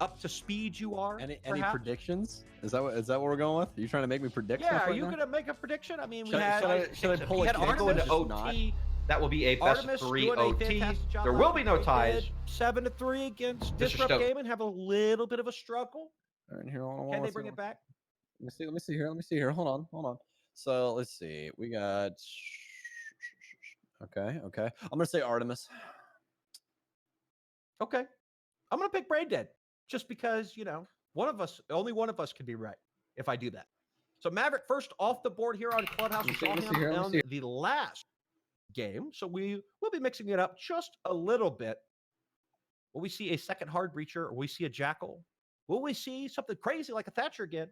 up to speed you are. Any perhaps? predictions? Is that what we're going with? Are you trying to make me predict? Yeah, stuff are right you now? gonna make a prediction? I mean, should I pull we a had kick? Artemis into OT. That will be a best Artemis of 3 doing a OT. fantastic job. There will be no ties. 7-3 against Mr. Disrupt Stoke. Gaming. Have a little bit of a struggle. All right, here, Can they bring it back? Let me see here. Hold on. So let's see. We got. Okay. I'm gonna say Artemis. Okay, I'm gonna pick Braindead just because only one of us can be right if I do that. So Maverick first off the board here on Clubhouse. We saw him on the last game, so we will be mixing it up just a little bit. Will we see a second hard breacher, or will we see a jackal? Will we see something crazy like a Thatcher again?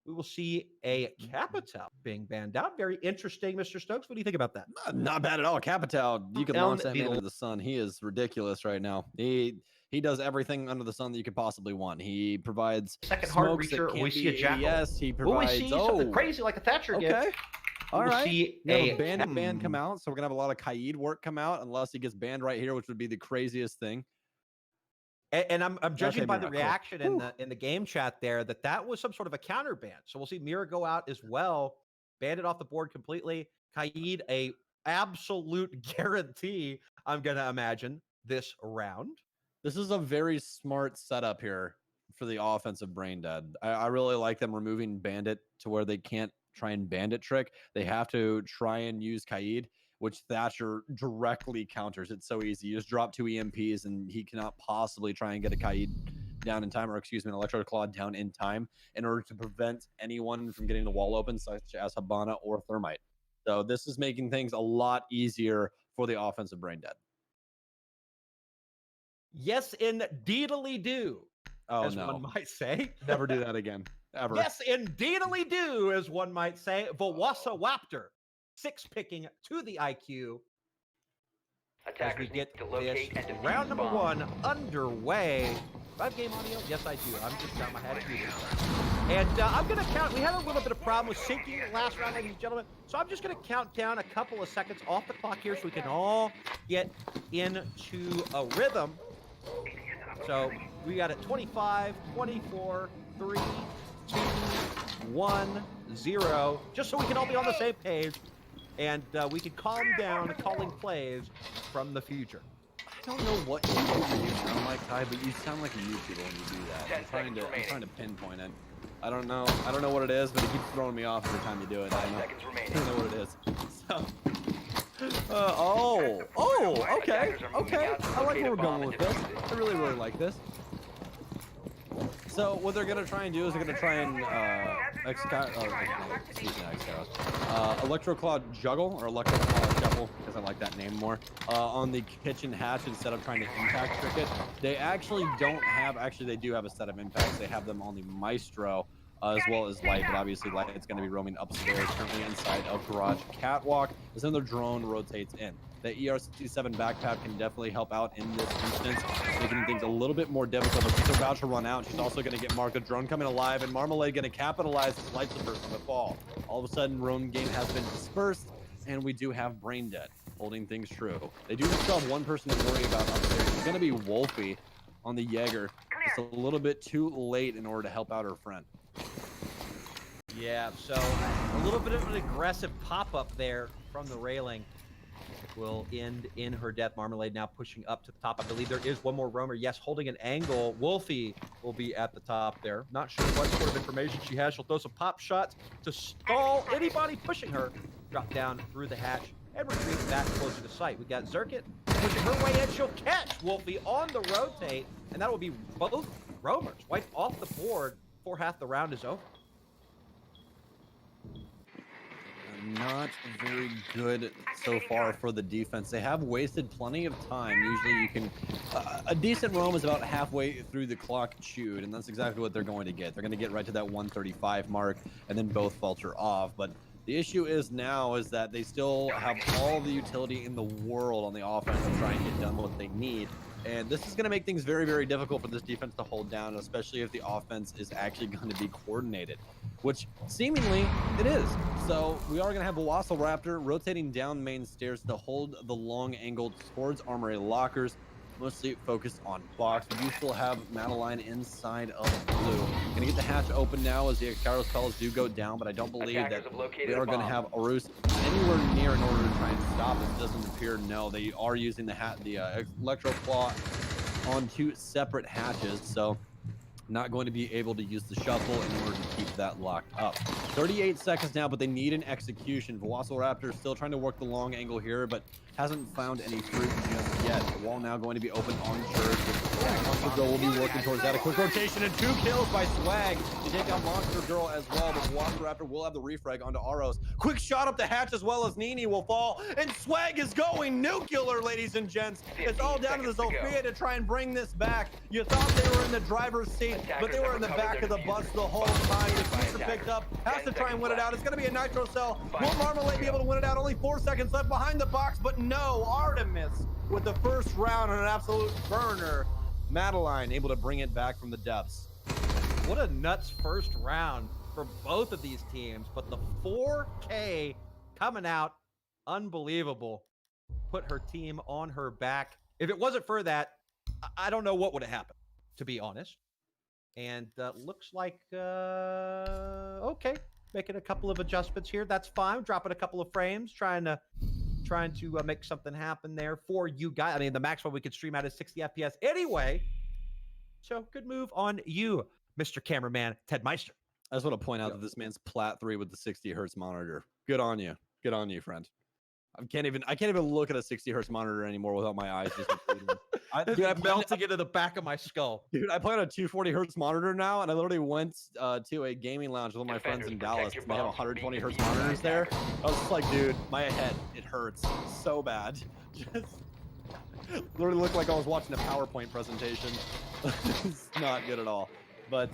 We will see a Capital being banned out. Very interesting, Mr. Stokes. What do you think about that? Not bad at all. Capital, you can launch that man into the sun. He is ridiculous right now. He does everything under the sun that you could possibly want. He provides second hard breacher, or we see a jackal. Yes, he provides. Will we see something crazy like a Thatcher again? Okay. All right. See a bandit ban come out, so we're gonna have a lot of Kaid work come out, unless he gets banned right here, which would be the craziest thing. And I'm judging by the reaction in the game chat there that was some sort of a counter ban. So we'll see Mira go out as well, banned it off the board completely. Kaid, a absolute guarantee, I'm gonna imagine, this round. This is a very smart setup here for the offensive Braindead. I really like them removing Bandit to where they can't try and Bandit trick. They have to try and use Kaid, which Thatcher directly counters. It's so easy. You just drop 2 EMPs and he cannot possibly try and get a Kaid down in time, or excuse me, an Electro Claw down in time in order to prevent anyone from getting the wall open, such as Habana or Thermite. So this is making things a lot easier for the offensive Braindead. Yes, indeedly do. Oh, as one might say. Never do that again. Ever. Yes, indeedly do, as one might say. Vawasa Waptor, 6 picking to the IQ. As we get this round number 1 underway. 5-game audio? Yes, I do. I'm just I had to do this. And I'm going to count. We had a little bit of problem with syncing last round, ladies and gentlemen. So I'm just going to count down a couple of seconds off the clock here so we can all get into a rhythm. So we got it 25, 24, 3, 2, 1, 0. Just so we can all be on the same page. And we can calm down calling plays from the future. I don't know what YouTuber you sound like, Ty, but you sound like a YouTuber when you do that. I'm trying to pinpoint it. I don't know what it is, but it keeps throwing me off every time you do it. I don't know what it is. So, okay. I like where we're going with this. I really like this. So what they're gonna try and do is they're gonna try and Electro Claw Juggle or Electro Claw Shuffle, because I like that name more, on the kitchen hatch instead of trying to impact trick it. They actually they do have a set of impacts. They have them on the Maestro as well as Light, but obviously Light is going to be roaming upstairs, currently inside of Garage Catwalk, as then their drone rotates in. The ER-67 backpack can definitely help out in this instance, making things a little bit more difficult, but she's about to run out. She's also going to get marked. The drone coming alive, and Marmalade going to capitalize as Light Slipper from the fall. All of a sudden, roam game has been dispersed, and we do have Braindead holding things true. They do still have one person to worry about upstairs. It's going to be Wolfie on the Jaeger. Just a little bit too late in order to help out her friend. Yeah, so a little bit of an aggressive pop-up there from the railing will end in her death. Marmalade now pushing up to the top. I believe there is one more roamer. Yes, holding an angle. Wolfie will be at the top there. Not sure what sort of information she has. She'll throw some pop shots to stall anybody pushing her. Drop down through the hatch and retreat back closer to sight. We got Zerkit pushing her way in. She'll catch Wolfie on the rotate, and that will be both roamers wiped off the board before half the round is over. Not very good so far for the defense. They have wasted plenty of time. Usually you can a decent roam is about halfway through the clock chewed, and that's exactly what they're going to get. They're going to get right to that 135 mark and then both falter off. But the issue is now is that they still have all the utility in the world on the offense to try and get done what they need. And this is going to make things very, very difficult for this defense to hold down, especially if the offense is actually going to be coordinated, which seemingly it is. So we are going to have Velociraptor rotating down main stairs to hold the long angle towards Armory lockers. mostly focused on box. We do still have Madeline inside of blue. Gonna get the hatch open now as the Excaros fellas do go down, but I don't believe that we are gonna have Arus anywhere near in order to try and stop it. It doesn't appear. No, they are using the Electro Claw on 2 separate hatches, so not going to be able to use the shuffle in order to keep that locked up. 38 seconds now, but they need an execution. Velociraptor still trying to work the long angle here, but hasn't found any fruit just yet. The wall now going to be open on Church. Monster Girl will be working towards that. A quick rotation and 2 kills by Swag to take out Monster Girl as well, but Velociraptor will have the refrag onto Aros. Quick shot up the hatch as well as Nini will fall, and Swag is going nuclear, ladies and gents. It's all down to the Zofia to try and bring this back. You thought they were in the driver's seat, but they were in the back of the bus the whole time. The picked up, has to try and win it out. It's going to be a Nitro Cell. Will Marmalade be able to win it out? Only 4 seconds left behind the box, but no, Artemis with the first round on an absolute burner. Madeline able to bring it back from the depths. What a nuts first round for both of these teams, but the 4K coming out, unbelievable. Put her team on her back. If it wasn't for that, I don't know what would have happened, to be honest. And looks like, okay, making a couple of adjustments here. That's fine. Dropping a couple of frames, trying to make something happen there for you guys. I mean, the maximum we could stream out is 60 FPS anyway. So good move on you, Mr. Cameraman Ted Meister. I just want to point out that this man's Plat 3 with the 60 hertz monitor. Good on you. Good on you, friend. I can't even look at a 60 hertz monitor anymore without my eyes just I'm melting into the back of my skull. Dude, I play on a 240 hertz monitor now, and I literally went to a gaming lounge with one of my friends in Dallas. And they have 120 hertz monitors there. I was just like, dude, my head, it hurts so bad. Just literally looked like I was watching a PowerPoint presentation. It's not good at all. But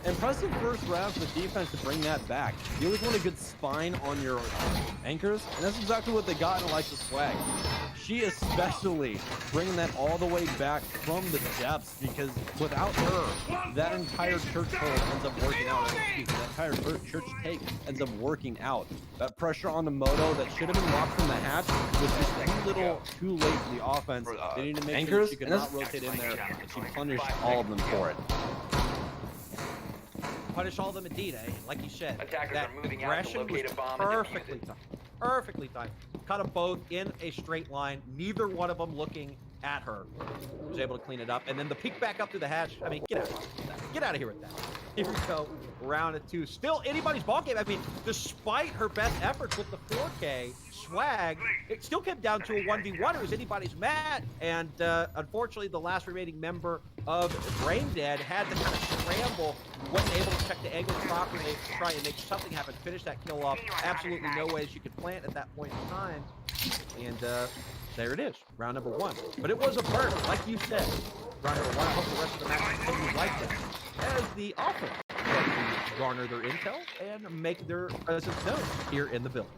impressive first round for the defense to bring that back. You always want a good spine on your anchors, and that's exactly what they got in Alexa Swag. She especially bringing that all the way back from the depths, because without her, that entire church hole ends up working out. That entire church take ends up working out. That pressure on the Moto that should have been locked from the hatch was just too late for the offense. They need to make sure she could not rotate in there, and she punished all of them for it. Punish all of them indeed, eh? Like you said, Attackers that are moving out to locate a bomb and perfectly timed. Perfectly timed. Cut them both in a straight line. Neither one of them looking at her. Was able to clean it up, and then the peek back up through the hatch. I mean, get out of here with that. Get out of here with that. Here we go. Round of 2. Still anybody's ball game. I mean, despite her best efforts with the 4K Swag, it still came down to a 1v1. It was anybody's match, and unfortunately, the last remaining member of Braindead had to kind of scramble. Wasn't able to check the angle properly to try and make something happen. Finish that kill off. Absolutely no way she could plant at that point in time. And there it is, round number 1. But it was a burn, like you said. Round number 1. I hope the rest of the match continues like this, as the offense can garner their intel and make their presence known here in the building.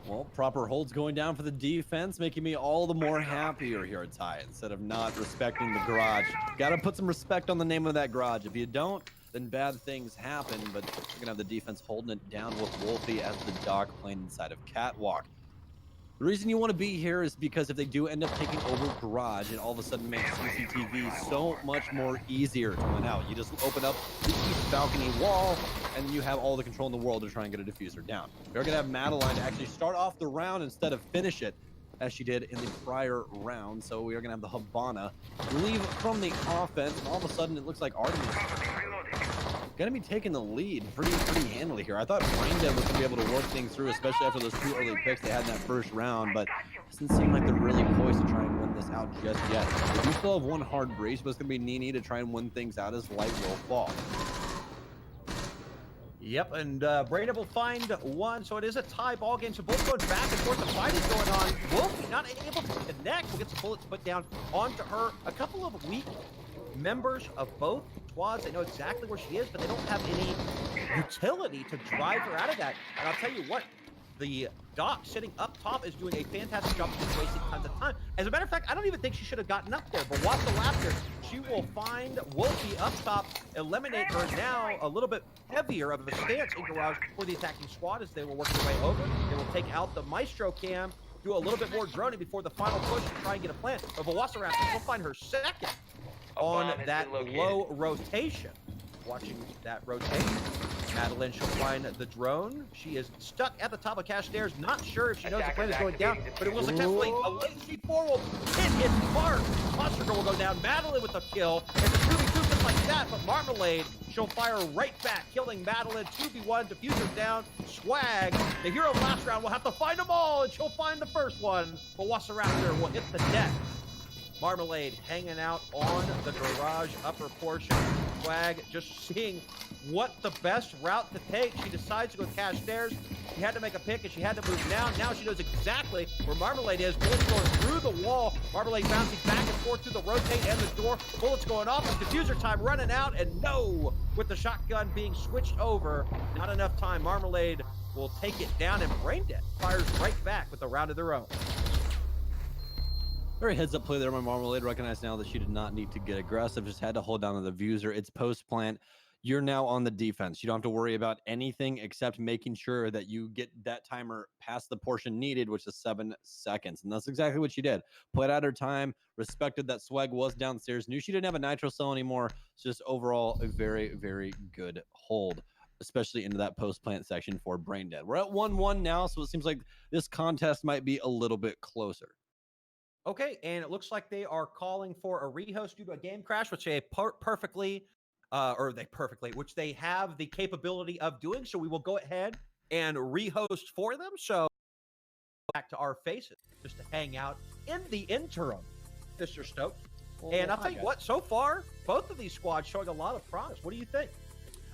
Well, proper holds going down for the defense, making me all the more happier here at Ty, instead of not respecting the garage. Got to put some respect on the name of that garage. If you don't, then bad things happen, but we're going to have the defense holding it down with Wolfie as the dog playing inside of Catwalk. The reason you want to be here is because if they do end up taking over garage, it all of a sudden makes CCTV so much more easier to win out. You just open up the east balcony wall, and then you have all the control in the world to try and get a diffuser down. We're going to have Madeline to actually start off the round instead of finish it, as she did in the prior round. So we are going to have the Habana leave from the offense, and all of a sudden it looks like Artemis going to be taking the lead pretty handily here. I thought Braindead was going to be able to work things through, especially after those 2 early picks they had in that first round, but it doesn't seem like they're really poised to try and win this out just yet. They do still have one hard breach, but it's going to be Nini to try and win things out as light will fall. Yep, and Braindead will find 1, so it is a tie ball game. So both going back and forth. The fight is going on. Wolfie not able to connect. We'll get some bullets put down onto her. A couple of weak members of both squads. They know exactly where she is, but they don't have any utility to drive her out of that. And I'll tell you what, the Doc sitting up top is doing a fantastic job of just wasting tons of time. As a matter of fact, I don't even think she should have gotten up there, but watch the laughter. She will find Wolfie up top, eliminate her. Now a little bit heavier of a stance in garage for the attacking squad as they will work their way over. They will take out the Maestro cam do a little bit more droning before the final push to try and get a plant. But Velociraptor will find her second on that low rotation. Watching that rotation. Madeline, she'll find the drone. She is stuck at the top of cache stairs. Not sure if she knows the plane is going down, but it will successfully. A lazy 4 will hit its mark. Monster Girl will go down. Madeline with the kill. And the 2v2 just like that, but Marmalade, she'll fire right back, killing Madeline. 2v1, diffuser down. Swag, the hero of last round, will have to find them all, and she'll find the first one. But Velociraptor will hit the net. Marmalade hanging out on the garage upper portion. Swag just seeing what the best route to take. She decides to go cache stairs. She had to make a pick and she had to move down. Now she knows exactly where Marmalade is. Bullets going through the wall. Marmalade bouncing back and forth through the rotate and the door. Bullets going off. And diffuser time running out. And no, with the shotgun being switched over. Not enough time. Marmalade will take it down and Braindead fires right back with a round of their own. Very heads up play there by Marmalade. Recognized now that she did not need to get aggressive, just had to hold down the diffuser. It's post plant. You're now on the defense. You don't have to worry about anything except making sure that you get that timer past the portion needed, which is 7 seconds. And that's exactly what she did. Played out her time, respected that Swag was downstairs, knew she didn't have a nitro cell anymore. It's just overall a very, very good hold, especially into that post plant section for Braindead. We're at 1-1 now, so it seems like this contest might be a little bit closer. Okay, and it looks like they are calling for a rehost due to a game crash, which they which they have the capability of doing. So we will go ahead and rehost for them. So back to our faces just to hang out in the interim, Mr. Stokes. And I'll tell you what, so far, both of these squads showing a lot of promise. What do you think?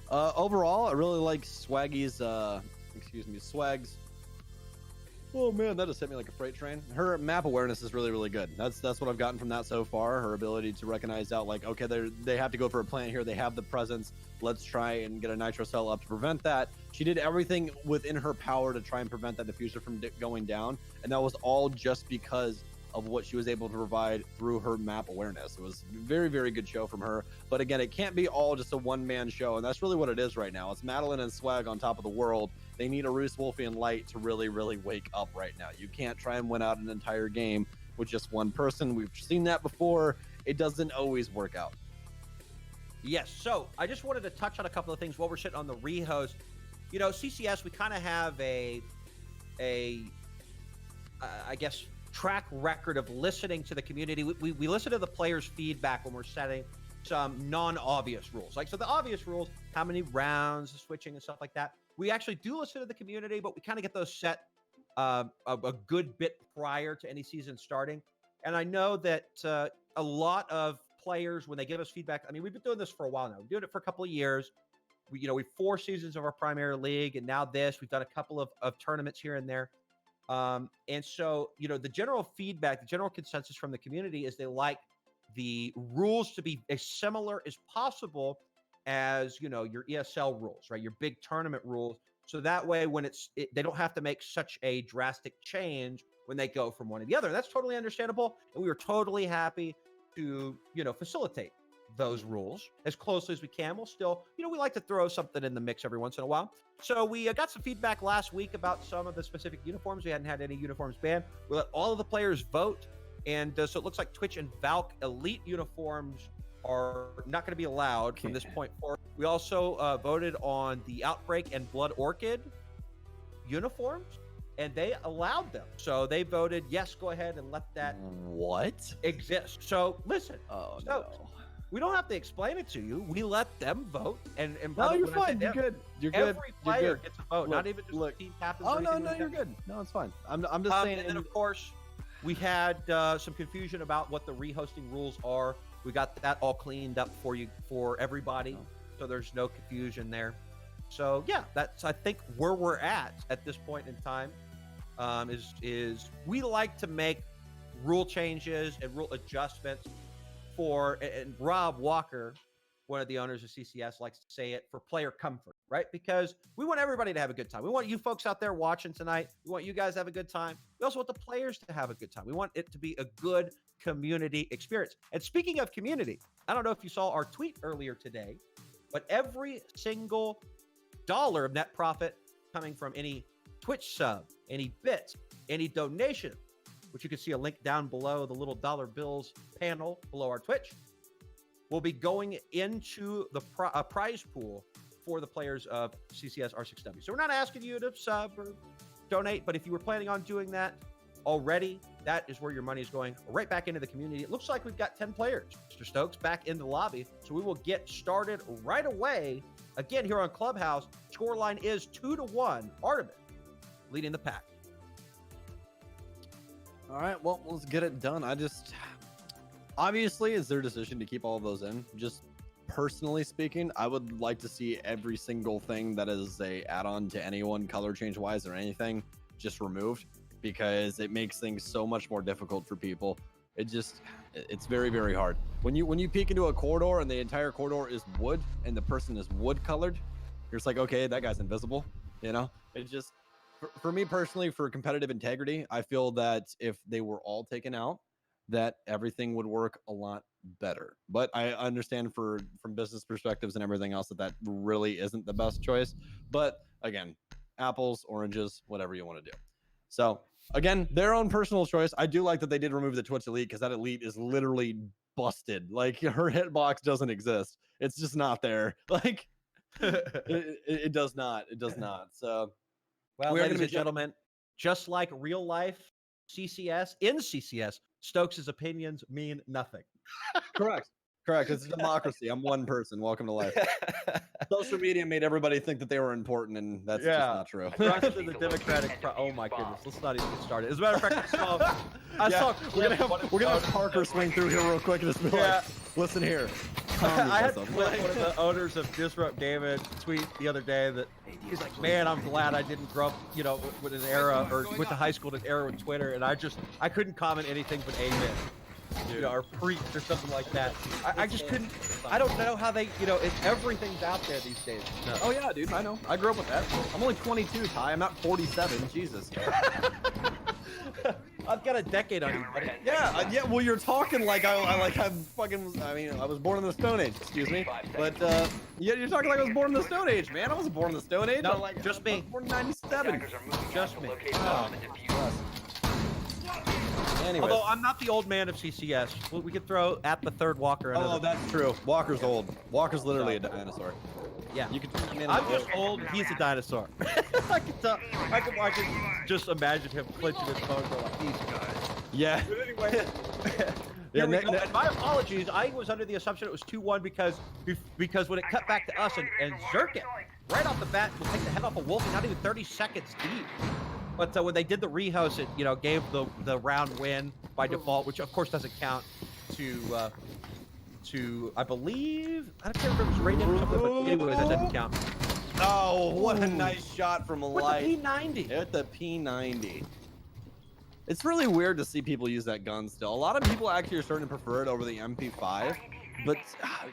Overall, I really like Swag's. Oh man, that just hit me like a freight train. Her map awareness is really, really good. That's what I've gotten from that so far. Her ability to recognize out like, okay, they have to go for a plant here. They have the presence. Let's try and get a nitro cell up to prevent that. She did everything within her power to try and prevent that diffuser from going down, and that was all just because of what she was able to provide through her map awareness. It was a very, very good show from her. But again, it can't be all just a one-man show, and that's really what it is right now. It's Madeline and Swag on top of the world. They need a Roos, Wolfie, and Light to really, really wake up right now. You can't try and win out an entire game with just one person. We've seen that before. It doesn't always work out. Yes, so I just wanted to touch on a couple of things while we're sitting on the rehost. You know, CCS, we kind of have I guess, track record of listening to the community. We listen to the players' feedback when we're setting some non-obvious rules. Like, so the obvious rules, how many rounds, the switching and stuff like that. We actually do listen to the community, but we kind of get those set a good bit prior to any season starting. And I know that a lot of players, when they give us feedback, I mean, we've been doing this for a while now. We've been doing it for a couple of years. We've 4 seasons of our primary league, and now this. We've done a couple of tournaments here and there. And so, the general feedback, the general consensus from the community is they like the rules to be as similar as possible as, your ESL rules, right? Your big tournament rules. So that way, when they don't have to make such a drastic change when they go from one to the other. That's totally understandable. And we were totally happy to, facilitate those rules as closely as we can. We'll still, we like to throw something in the mix every once in a while. So we got some feedback last week about some of the specific uniforms. We hadn't had any uniforms banned. We let all of the players vote. And so it looks like Twitch and Valk Elite uniforms are not going to be allowed from this point forward. We also voted on the Outbreak and Blood Orchid uniforms, and they allowed them. So they voted, yes, go ahead and let that exist. So listen, we don't have to explain it to you. We let them vote. And no, you're fine. You're good. You're good. Every player gets a vote, not even just the team captains. Oh, no, you're good. No, it's fine. I'm just saying. And then, of course, we had some confusion about what the rehosting rules are. We got that all cleaned up for everybody. So there's no confusion there. So yeah, that's, I think, where we're at this point in time. Is we like to make rule changes and rule adjustments and Rob Walker, one of the owners of CCS, likes to say it, for player comfort, right? Because we want everybody to have a good time. We want you folks out there watching tonight. We want you guys to have a good time. We also want the players to have a good time. We want it to be a good community experience. And speaking of community, I don't know if you saw our tweet earlier today, but every single dollar of net profit coming from any Twitch sub any bits, any donation, which you can see a link down below the little dollar bills panel below our Twitch, will be going into the prize pool for the players of CCS R6W. So we're not asking you to sub or donate, but if you were planning on doing that already, that is where your money is going, right back into the community. It looks like we've got 10 players, Mr. Stokes, back in the lobby. So we will get started right away. Again, here on Clubhouse, scoreline is 2-1. Artemis leading the pack. All right, well, let's get it done. Obviously, it's their decision to keep all of those in. Just personally speaking, I would like to see every single thing that is a add-on to anyone, color change wise or anything, just removed, because it makes things so much more difficult for people. It's very, very hard. When you peek into a corridor and the entire corridor is wood and the person is wood colored, you're just like, okay, that guy's invisible. You know, it just, for me personally, for competitive integrity, I feel that if they were all taken out, that everything would work a lot better. But I understand from business perspectives and everything else that really isn't the best choice. But again, apples, oranges, whatever you want to do. So again, their own personal choice. I do like that they did remove the Twitch Elite, because that Elite is literally busted. Like, her hitbox doesn't exist. It's just not there. Like, it does not. It does not. So, well, ladies and gentlemen, just like real life CCS, in CCS, Stokes' opinions mean nothing. Correct. It's a democracy. I'm one person. Welcome to life. Social media made everybody think that they were important, and that's just not true. The Democratic. Oh my goodness. Let's not even get started. As a matter of fact, we're gonna have Parker swing through here real quick and just be like, listen here. I had one of the owners of Disrupt Gaming tweet the other day that he's like, man, I'm glad I didn't grow up, with an era, or went to high school in an era with Twitter, and I couldn't comment anything but amen. Or preach or something like that. I just couldn't. I don't know how they, everything's out there these days. No. Oh yeah, dude, I know. I grew up with that. I'm only 22, Ty. I'm not 47. Jesus. I've got a decade on you, buddy. Yeah. Well, you're talking like I'm fucking. I mean, I was born in the Stone Age. Excuse me, but you're talking like I was born in the Stone Age, man. I wasn't born in the Stone Age. No, just me. I was born in '97. Just me. Anyways. Although I'm not the old man of CCS. We could throw at the third Walker. Oh, that's true. Walker's old. Walker's literally a dinosaur. Yeah. You could. I'm just old. He's a dinosaur. I can just imagine him clenching his phone, going like, "These guys." Yeah. But anyway. And my apologies. I was under the assumption it was 2-1 because when it cut back to us and Zerkin, right off the bat, will take the head off of Wolfie, not even 30 seconds deep. But when they did the rehost, it gave the round win by default, which of course doesn't count to I believe, I can't remember if it was Braindead or something, but anyway, that doesn't count. Oh, what a nice shot from Light. With the P90. At the P90. It's really weird to see people use that gun still. A lot of people actually are starting to prefer it over the MP5, but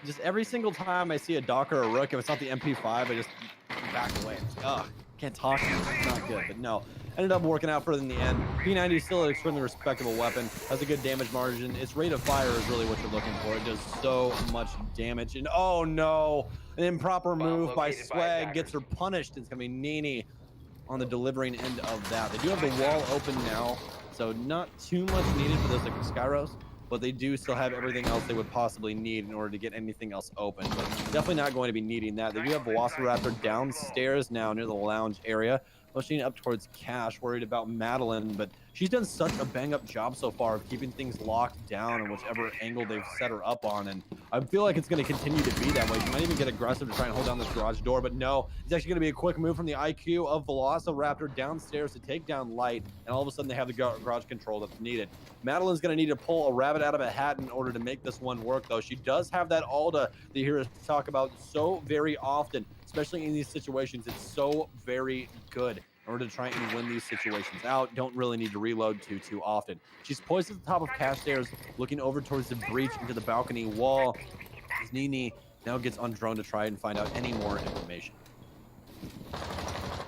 just every single time I see a Docker or a Rook, if it's not the MP5, I just back away. Ugh, can't talk to you. It's not good, but no. Ended up working out further in the end. P90 is still an extremely respectable weapon. Has a good damage margin. Its rate of fire is really what you're looking for. It does so much damage. And oh no, an improper move by Swag gets her punished. It's gonna be Nini on the delivering end of that. They do have the wall open now, so not too much needed for those like Skyros, but they do still have everything else they would possibly need in order to get anything else open. But definitely not going to be needing that. They do have Velociraptor downstairs now near the lounge area, pushing up towards Cash, worried about Madeline, but she's done such a bang-up job so far of keeping things locked down in whichever angle they've set her up on, and I feel like it's going to continue to be that way. She might even get aggressive to try and hold down this garage door, but no, it's actually going to be a quick move from the IQ of Velociraptor downstairs to take down Light, and all of a sudden they have the garage control that's needed. Madeline's going to need to pull a rabbit out of a hat in order to make this one work, though. She does have that Alda that you hear us talk about so very often, especially in these situations. It's so very good in order to try and win these situations out. Don't really need to reload too often. She's poised at the top of Cash stairs, looking over towards the breach into the balcony wall, as Nini now gets on drone to try and find out any more information.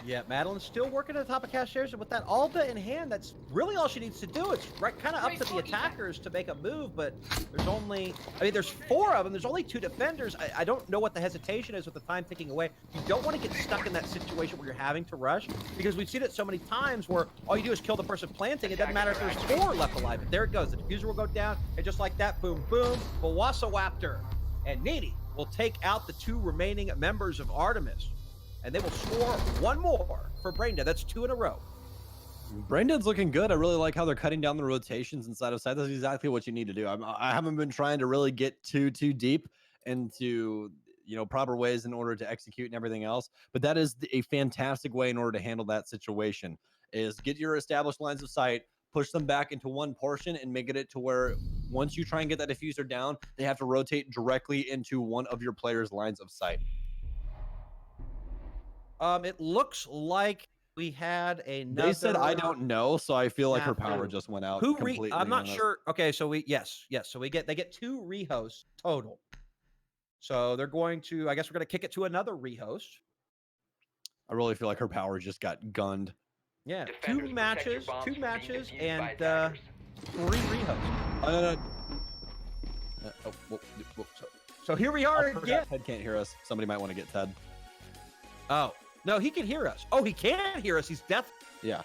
Yeah, Madeline's still working at the top of cash stairs, and with that Alda in hand, that's really all she needs to do. It's right, kind of up to the attackers to make a move, but there's only, I mean, there's 4 of them. There's only 2 defenders. I don't know what the hesitation is with the time ticking away. You don't want to get stuck in that situation where you're having to rush, because we've seen it so many times where all you do is kill the person planting. It doesn't matter if there's 4 left alive. But there it goes. The diffuser will go down, and just like that, boom, boom, Wasawaptor and Nini will take out the 2 remaining members of Artemis. And they will score 1 more for Braindead. That's 2 in a row. Braindead's looking good. I really like how they're cutting down the rotations inside of sight. That's exactly what you need to do. I haven't been trying to really get too deep into proper ways in order to execute and everything else. But that is a fantastic way in order to handle that situation. Is get your established lines of sight, push them back into one portion, and make it to where once you try and get that diffuser down, they have to rotate directly into one of your players' lines of sight. It looks like we had another. They said I don't know, so I feel like her power just went out. Completely I'm not sure. Okay, so yes. So they get 2 rehosts total. So they're going to. I guess we're going to kick it to another rehost. I really feel like her power just got gunned. Yeah, two matches, and 3 rehosts. So here we are again. Ted can't hear us. Somebody might want to get Ted. Oh. No, he can hear us. Oh, he can hear us. He's deaf. Yeah.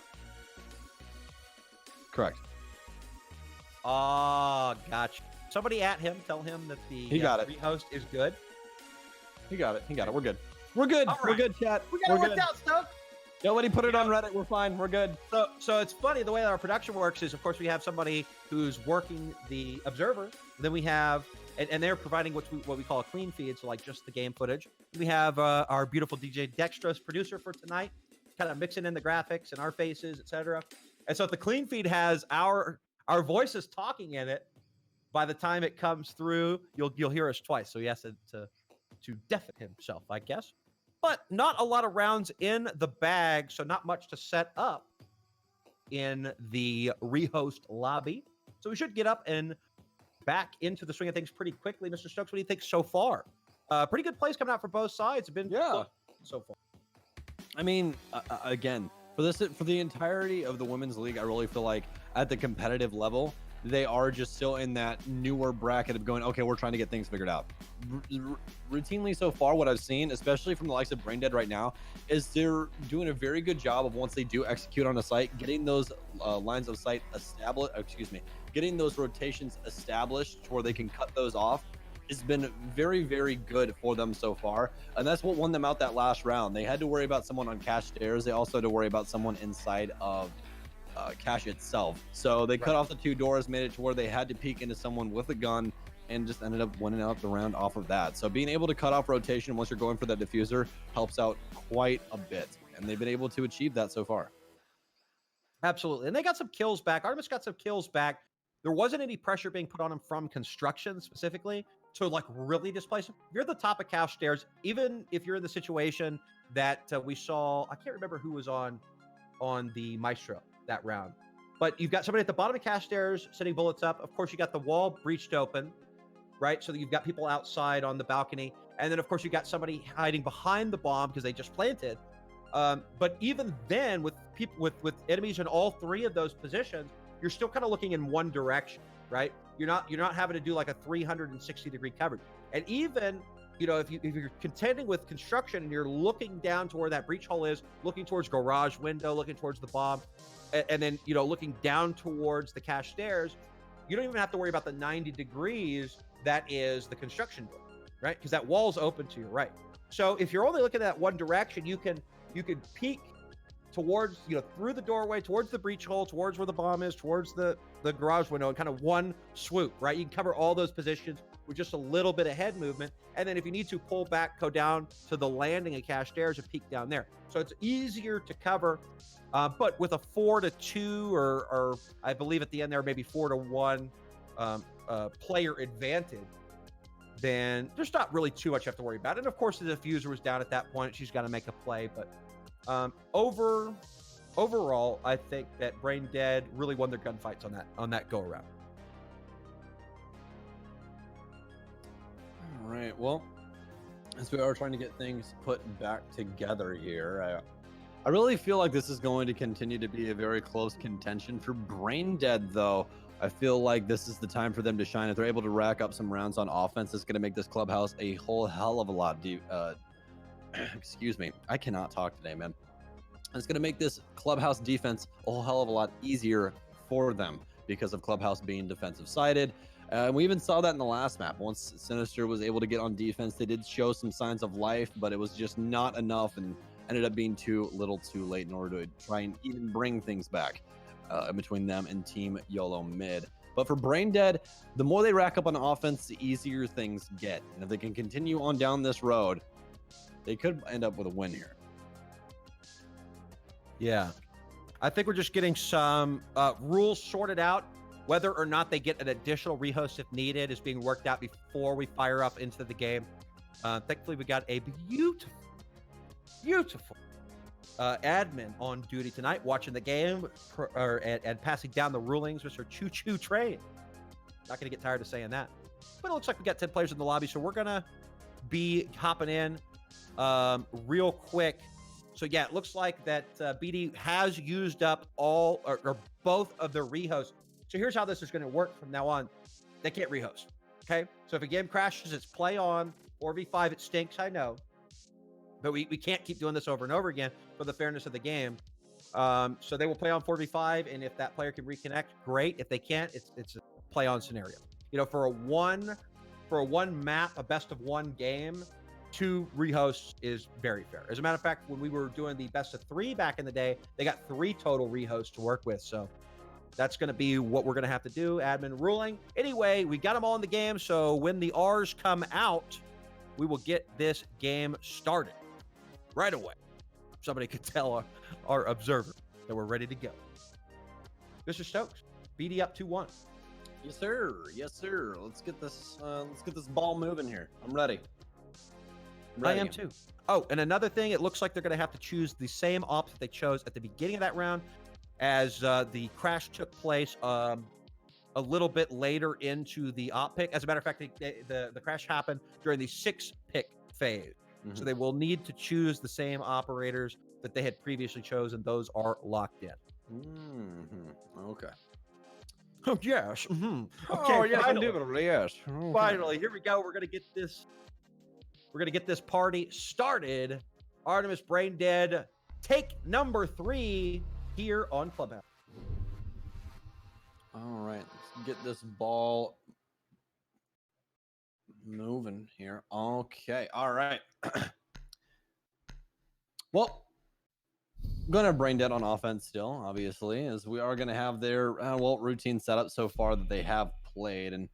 Correct. Oh, gotcha. Somebody at him. Tell him that the rehost is good. He got it. We're good. We're good. Right. We're good, chat. We got it worked out, Stoke. Nobody put it on Reddit. We're fine. We're good. So it's funny. The way that our production works is, of course, we have somebody who's working the observer. Then we have, and they're providing what we call a clean feed, so like just the game footage. We have our beautiful DJ Dextrous producer for tonight, kind of mixing in the graphics and our faces, etc. And so if the clean feed has our voices talking in it, by the time it comes through, you'll hear us twice. So he has to deafen himself, I guess. But not a lot of rounds in the bag, so not much to set up in the rehost lobby. So we should get up and back into the swing of things pretty quickly. Mr. Stokes, what do you think so far? Pretty good plays coming out for both sides. It's been so far. I mean, again, for the entirety of the women's league, I really feel like at the competitive level, they are just still in that newer bracket of going, okay, we're trying to get things figured out. Routinely so far, what I've seen, especially from the likes of Braindead right now, is they're doing a very good job of, once they do execute on a site, getting those lines of sight established, getting those rotations established to where they can cut those off. Has been very, very good for them so far. And that's what won them out that last round. They had to worry about someone on cash stairs. They also had to worry about someone inside of cache itself. So they cut off the 2 doors, made it to where they had to peek into someone with a gun, and just ended up winning out the round off of that. So being able to cut off rotation once you're going for that diffuser helps out quite a bit. And they've been able to achieve that so far. Absolutely. And they got some kills back. Artemis got some kills back. There wasn't any pressure being put on him from construction specifically to like really displace him. If you're at the top of cache stairs, even if you're in the situation that we saw, I can't remember who was on the Maestro that round, but you've got somebody at the bottom of cache stairs sending bullets up. Of course, you got the wall breached open, right? So that you've got people outside on the balcony. And then, of course, you got somebody hiding behind the bomb because they just planted. But even then, with people with enemies in all 3 of those positions, you're still kind of looking in one direction, right? You're not having to do like a 360-degree coverage. And even, if you're contending with construction and you're looking down to where that breach hole is, looking towards garage window, looking towards the bomb, and then, looking down towards the cache stairs, you don't even have to worry about the 90 degrees that is the construction door, right? Because that wall's open to your right. So if you're only looking at that one direction, you can peek towards, through the doorway, towards the breach hole, towards where the bomb is, towards the garage window, and kind of one swoop, right? You can cover all those positions with just a little bit of head movement. And then if you need to pull back, go down to the landing at cache stairs and peek down there. So it's easier to cover, but with a 4-2 or I believe at the end there, maybe 4-1 player advantage, then there's not really too much you have to worry about. And of course, the diffuser was down at that point. She's got to make a play, but overall, I think that Braindead really won their gunfights on that go around. All right. Well, as we are trying to get things put back together here, I really feel like this is going to continue to be a very close contention for Braindead, though. I feel like this is the time for them to shine. If they're able to rack up some rounds on offense, it's going to make this clubhouse a whole hell of a lot excuse me. I cannot talk today, man. It's going to make this clubhouse defense a whole hell of a lot easier for them because of clubhouse being defensive sided. We even saw that in the last map. Once Sinister was able to get on defense, they did show some signs of life, but it was just not enough and ended up being too little too late in order to try and even bring things back between them and Team YOLO Mid. But for Braindead, the more they rack up on offense, the easier things get. And if they can continue on down this road, they could end up with a win here. Yeah. I think we're just getting some rules sorted out. Whether or not they get an additional rehost if needed is being worked out before we fire up into the game. Thankfully, we got a beautiful admin on duty tonight, watching the game and passing down the rulings, Mr. Choo Choo Train. Not going to get tired of saying that. But it looks like we got 10 players in the lobby, so we're going to be hopping in real quick. So yeah, it looks like that BD has used up all or both of their rehosts. So here's how this is going to work from now on. They can't rehost, okay? So if a game crashes, it's play on. 4v5, it stinks, I know. But we can't keep doing this over and over again for the fairness of the game. So they will play on 4v5, and if that player can reconnect, great. If they can't, it's a play on scenario. You know, for a one map, a best of one game, 2 rehosts is very fair. As a matter of fact, when we were doing the best of 3 back in the day, they got 3 total rehosts to work with. So that's going to be what we're going to have to do, admin ruling. Anyway, we got them all in the game, so when the R's come out, we will get this game started right away. Somebody could tell our observer that we're ready to go. Mr. Stokes, BD up 2-1. Yes, sir. Yes, sir. Let's get this ball moving here. I'm ready. I am too. Oh, and another thing, it looks like they're going to have to choose the same op that they chose at the beginning of that round, as the crash took place a little bit later into the op pick. As a matter of fact, the crash happened during the 6 pick phase. Mm-hmm. So they will need to choose the same operators that they had previously chosen. Those are locked in. Mm-hmm. Okay. Oh, yes. Mm-hmm. Okay, oh, yes, indubitably, yes. Okay. Finally, here we go. We're going to get this party started. Artemis, Braindead, take number 3 here on Clubhouse. All right, let's get this ball moving here. Okay, all right. Well, going to have Braindead on offense still, obviously, as we are going to have their routine setup so far that they have played, and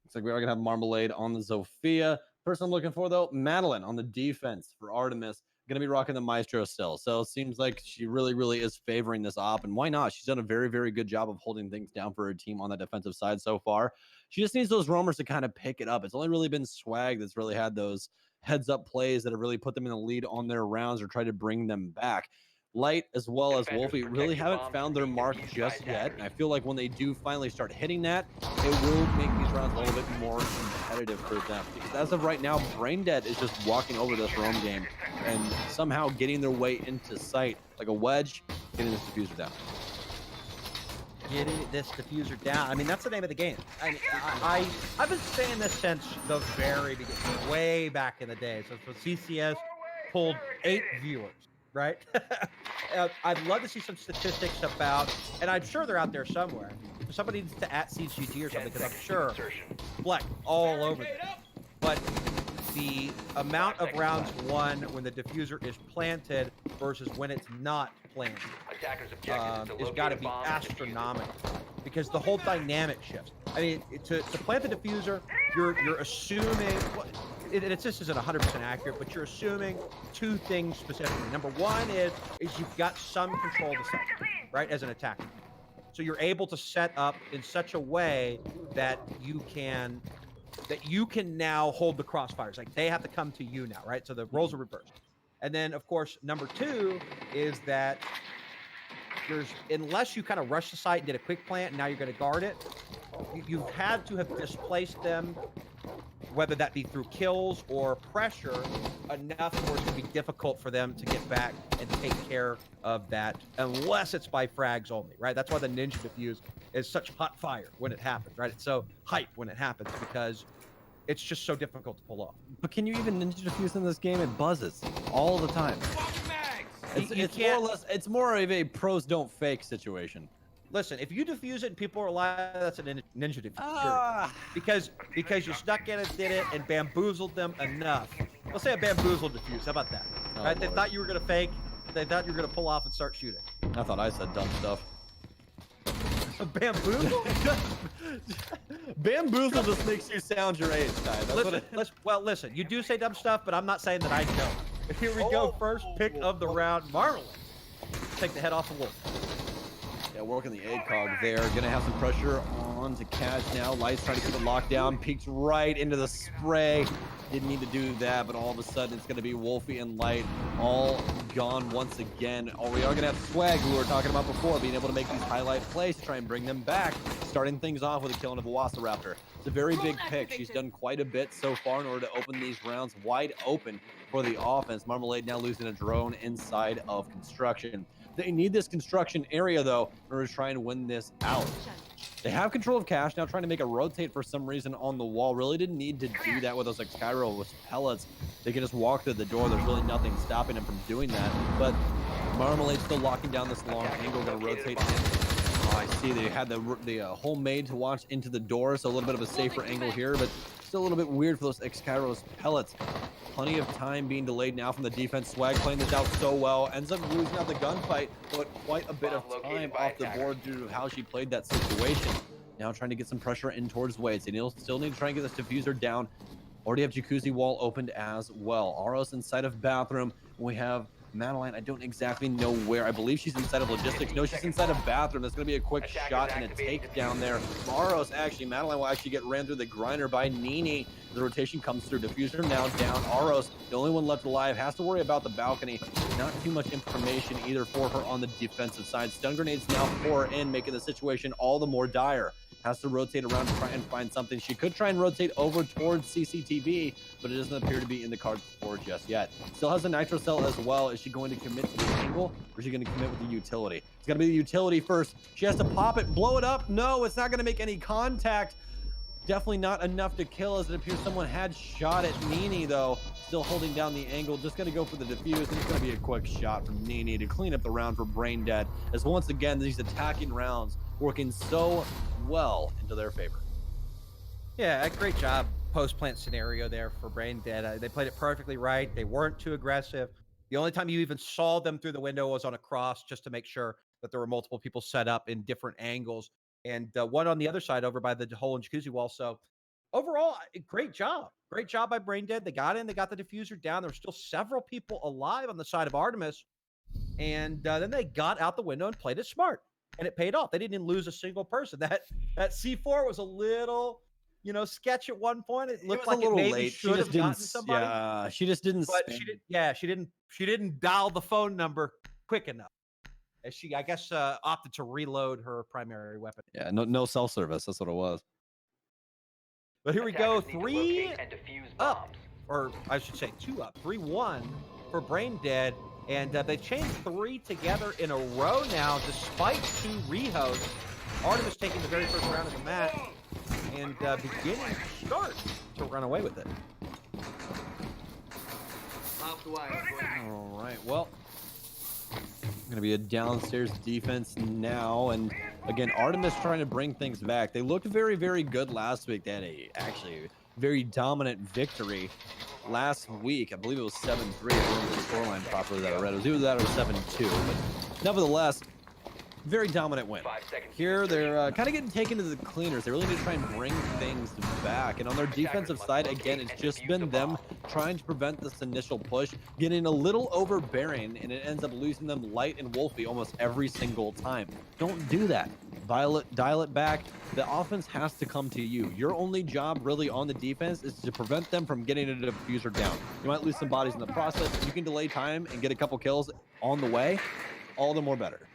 looks like we are going to have Marmalade on the Zofia. Person I'm looking for, though, Madeline on the defense for Artemis. Going to be rocking the Maestro still. So it seems like she really is favoring this op. And why not? She's done a very good job of holding things down for her team on the defensive side so far. She just needs those roamers to kind of pick it up. It's only really been Swag that's really had those heads-up plays that have really put them in the lead on their rounds or tried to bring them back. Light as well as Wolfie really haven't found their mark just yet. And I feel like when they do finally start hitting that, it will make these rounds a little bit more competitive for them. Because as of right now, Braindead is just walking over this roam game and somehow getting their way into sight like a wedge, getting this diffuser down. Getting this diffuser down. I mean, that's the name of the game. I've been saying this since the very beginning, way back in the day. So CCS pulled 8 viewers. Right? I'd love to see some statistics about, and I'm sure they're out there somewhere. Somebody needs to @CGG or something, because I'm sure Fleck all over there. But the amount of rounds won when the diffuser is planted versus when it's not planted has got to be astronomical, because the whole dynamic shifts. I mean, to plant the diffuser, you're assuming. It just isn't 100% accurate, but you're assuming 2 things specifically. Number 1 is you've got some control of the set, right, as an attacker. So you're able to set up in such a way that you can now hold the crossfires. Like, they have to come to you now, right? So the roles are reversed. And then, of course, number 2 is that unless you kind of rush the site and did a quick plant and now you're going to guard it, you've had to have displaced them whether that be through kills or pressure, enough where it's going to be difficult for them to get back and take care of that, unless it's by frags only, right? That's why the Ninja Defuse is such hot fire when it happens, right? It's so hype when it happens because it's just so difficult to pull off. But can you even Ninja Defuse in this game? It buzzes all the time. It's more or less, it's more of a pros don't fake situation. Listen, if you defuse it and people are alive, that's a ninja defuse. Because you stuck in it, did it, and bamboozled them enough. Let's say a bamboozled defuse. How about that? Oh, right? They Lord. thought you were gonna fake. They thought you were gonna pull off and start shooting. I thought I said dumb stuff. Bamboozle? Bamboozle just makes you sound your age, Ty. Well, listen. You do say dumb stuff, but I'm not saying that I don't. Here we go. First pick of the round, Marmalade. Take the head off the wolf. Yeah, working the ACOG there. Gonna have some pressure on to Cash now. Lights trying to keep it locked down. Peeks right into the spray. Didn't need to do that, but all of a sudden it's gonna be Wolfie and Light all gone once again. Oh, we are gonna have Swag, who we were talking about before, being able to make these highlight plays to try and bring them back. Starting things off with a killing of a Wasseraptor. It's a very big pick. She's done quite a bit so far in order to open these rounds wide open for the offense. Marmalade now losing a drone inside of construction. They need this construction area, though, in order to try and win this out. They have control of Cash, now trying to make a rotate for some reason on the wall. Really didn't need to do that with those like Skyro with pellets. They can just walk through the door. There's really nothing stopping them from doing that. But Marmalade still locking down this long angle, going to rotate in. Oh, I see they had the homemade to launch into the door, so a little bit of a safer angle here, but still a little bit weird for those Skyro's pellets. Plenty of time being delayed now from the defense. Swag playing this out so well. Ends up losing out the gunfight, but quite a bit of time off the board due to how she played that situation. Now trying to get some pressure in towards Wade. They still need to try and get this diffuser down. Already have Jacuzzi wall opened as well. Aros inside of bathroom. We have Madeline, I don't exactly know where. I believe she's inside of logistics. No, she's inside of bathroom. That's going to be a quick shot and a takedown there. Maros, actually, Madeline will actually get ran through the grinder by Nini. The rotation comes through. Diffuser now down. Aros, the only one left alive, has to worry about the balcony. Not too much information either for her on the defensive side. Stun grenades now pour in, making the situation all the more dire. Has to rotate around to try and find something. She could try and rotate over towards CCTV, but it doesn't appear to be in the cards for just yet. Still has a nitro cell as well. Is she going to commit to the angle, or is she going to commit with the utility? It's going to be the utility first. She has to pop it, blow it up. No, it's not going to make any contact. Definitely not enough to kill, as it appears someone had shot at Nini, though. Still holding down the angle. Just going to go for the defuse, and it's going to be a quick shot from Nini to clean up the round for Braindead, as once again, these attacking rounds working so well into their favor. Yeah, a great job post-plant scenario there for Braindead. They played it perfectly right. They weren't too aggressive. The only time you even saw them through the window was on a cross, just to make sure that there were multiple people set up in different angles. And one on the other side over by the hole in Jacuzzi wall. So overall, great job. Great job by Braindead. They got in, they got the diffuser down. There were still several people alive on the side of Artemis. And then they got out the window and played it smart. And it paid off. They didn't even lose a single person. That C4 was a little, sketch at one point. It looked like it maybe late. Should have gotten somebody. Yeah, she just didn't. But she didn't dial the phone number quick enough. As she, I guess, opted to reload her primary weapon. Yeah, no cell service. That's what it was. But here we go, 3 up, or I should say 2 up, 3-1 for Braindead. And they changed 3 together in a row now, despite 2 rehosts. Artemis taking the very first round of the match and beginning to start to run away with it. All right, well, going to be a downstairs defense now. And again, Artemis trying to bring things back. They looked very, very good last week. They had actually very dominant victory last week. I believe it was 7-3. I don't remember the scoreline properly that I read. It was either that or 7-2. But nevertheless, very dominant win. Here, they're kind of getting taken to the cleaners. They really need to try and bring things back. And on their defensive side, again, it's just been them trying to prevent this initial push, getting a little overbearing, and it ends up losing them Light and Wolfie almost every single time. Don't do that. Dial it back. The offense has to come to you. Your only job really on the defense is to prevent them from getting a diffuser down. You might lose some bodies in the process. If you can delay time and get a couple kills on the way, all the more better.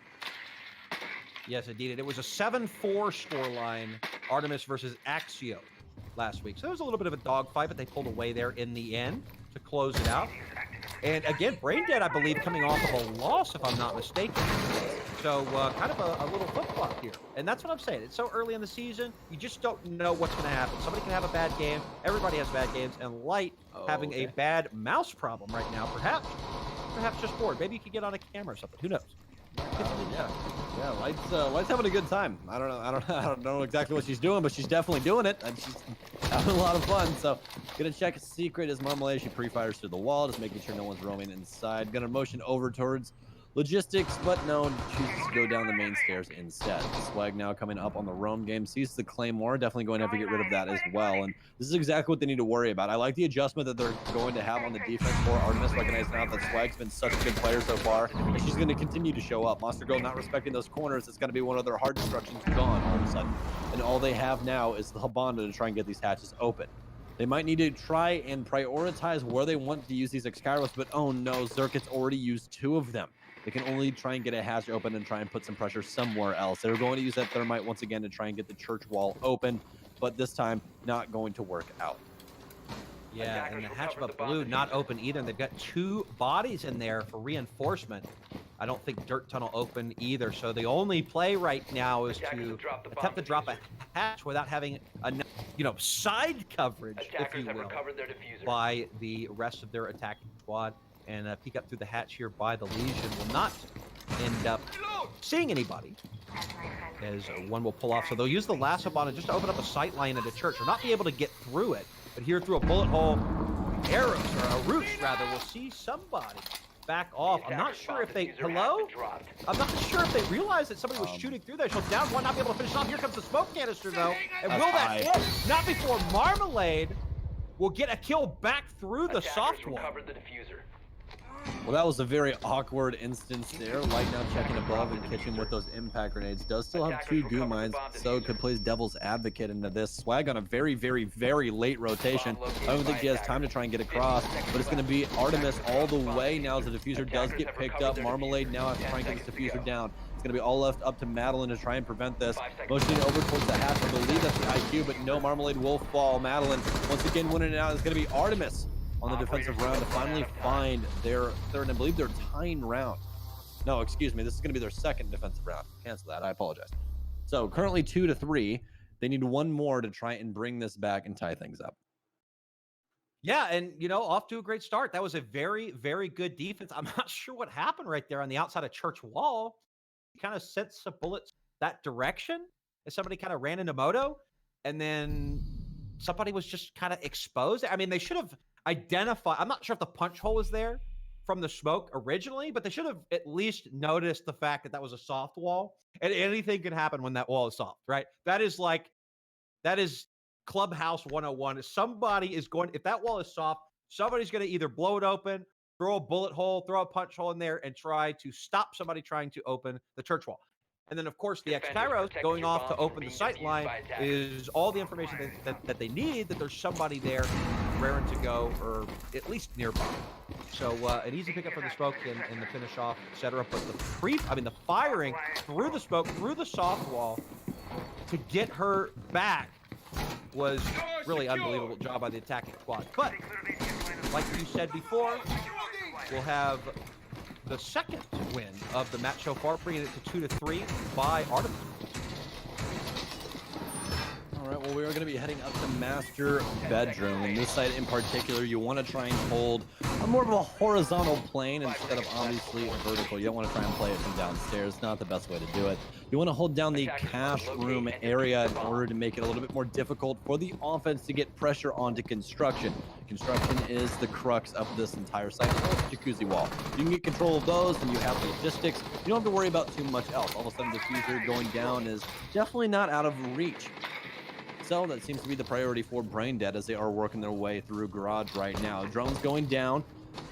Yes, indeed. It was a 7-4 scoreline, Artemis versus Axio last week. So there was a little bit of a dogfight, but they pulled away there in the end to close it out. And again, Braindead, I believe, coming off of a loss, if I'm not mistaken. So kind of a little flip-flop here. And that's what I'm saying. It's so early in the season, you just don't know what's going to happen. Somebody can have a bad game. Everybody has bad games. And Light having a bad mouse problem right now, perhaps just bored. Maybe you could get on a camera or something. Who knows? Yeah, Light's having a good time. I don't know exactly what she's doing, but she's definitely doing it, and she's having a lot of fun. So, gonna check a secret as Marmalade. She pre-fires through the wall, just making sure no one's roaming inside. Gonna motion over towards logistics, but no, chooses to go down the main stairs instead. Swag now coming up on the roam game, sees the Claymore, definitely going to have to get rid of that as well. And this is exactly what they need to worry about. I like the adjustment that they're going to have on the defense for Artemis, recognizing now that Swag's been such a good player so far, and she's going to continue to show up. Monster Girl not respecting those corners. It's going to be one of their hard destructions gone all of a sudden. And all they have now is the Habanda to try and get these hatches open. They might need to try and prioritize where they want to use these Excaliburs, but oh no, Zerket's already used 2 of them. They can only try and get a hatch open and try and put some pressure somewhere else. They're going to use that thermite once again to try and get the church wall open, but this time not going to work out. Yeah, and the hatch of blue not open either. And they've got 2 bodies in there for reinforcement. I don't think dirt tunnel open either. So the only play right now is to attempt to drop a hatch without having enough, side coverage, if you will, by the rest of their attacking squad. And peek up through the hatch here by the Legion will not end up seeing anybody, as one will pull off. So they'll use the lasso bomb just to open up a sight line at the church. They'll not be able to get through it, but here through a bullet hole, arrows, or a roots rather, we'll see somebody back off. I'm not sure if they, I'm not sure if they realized that somebody was shooting through there. So down one, not be able to finish off. Here comes the smoke canister though. And will that hit? Not before Marmalade will get a kill back through the soft wall. Well, that was a very awkward instance there. Light now checking above and kitchen with those impact grenades. Does still have 2 goo mines, so could play devil's advocate into this. Swag on a very, very, very late rotation. I don't think he has time to try and get across, but it's going to be Artemis all the way now as the diffuser does get picked up. Marmalade now has to try and get this diffuser down. It's going to be all left up to Madeline to try and prevent this. Motioning over towards the hatch. I believe that's the IQ, but no, Marmalade will fall. Madeline once again winning it out. It's going to be Artemis on the defensive round to finally find their third, and I believe their tying round. No, excuse me. This is going to be their second defensive round. Cancel that. I apologize. So currently 2-3. They need 1 more to try and bring this back and tie things up. Yeah, and, off to a great start. That was a very, very good defense. I'm not sure what happened right there on the outside of Church Wall. He kind of sent some bullets that direction as somebody kind of ran into Moto, and then somebody was just kind of exposed. I mean, they should have identified. I'm not sure if the punch hole was there from the smoke originally, but they should have at least noticed the fact that that was a soft wall, and anything could happen when that wall is soft, right? That is Clubhouse 101. If that wall is soft, somebody's going to either blow it open, throw a bullet hole, throw a punch hole in there, and try to stop somebody trying to open the church wall. And then, of course, the X-Kairos going off to open the sight line is all the information that they need, that there's somebody there raring to go, or at least nearby. So an easy pickup for the smoke and the finish off, etc. But the firing through the smoke, through the soft wall to get her back was really unbelievable job by the attacking squad. But like you said before, we'll have the second win of the match so far, bringing it to 2-3 by Artemis. All right, well, we are going to be heading up to Master Bedroom. In this site in particular, you want to try and hold a more of a horizontal plane instead of obviously vertical. You don't want to try and play it from downstairs. It's not the best way to do it. You want to hold down the cash room area in order to make it a little bit more difficult for the offense to get pressure onto construction. Construction is the crux of this entire site. Jacuzzi wall. You can get control of those, and you have logistics. You don't have to worry about too much else. All of a sudden, the diffuser going down is definitely not out of reach. So that seems to be the priority for Braindead as they are working their way through garage right now. Drones going down,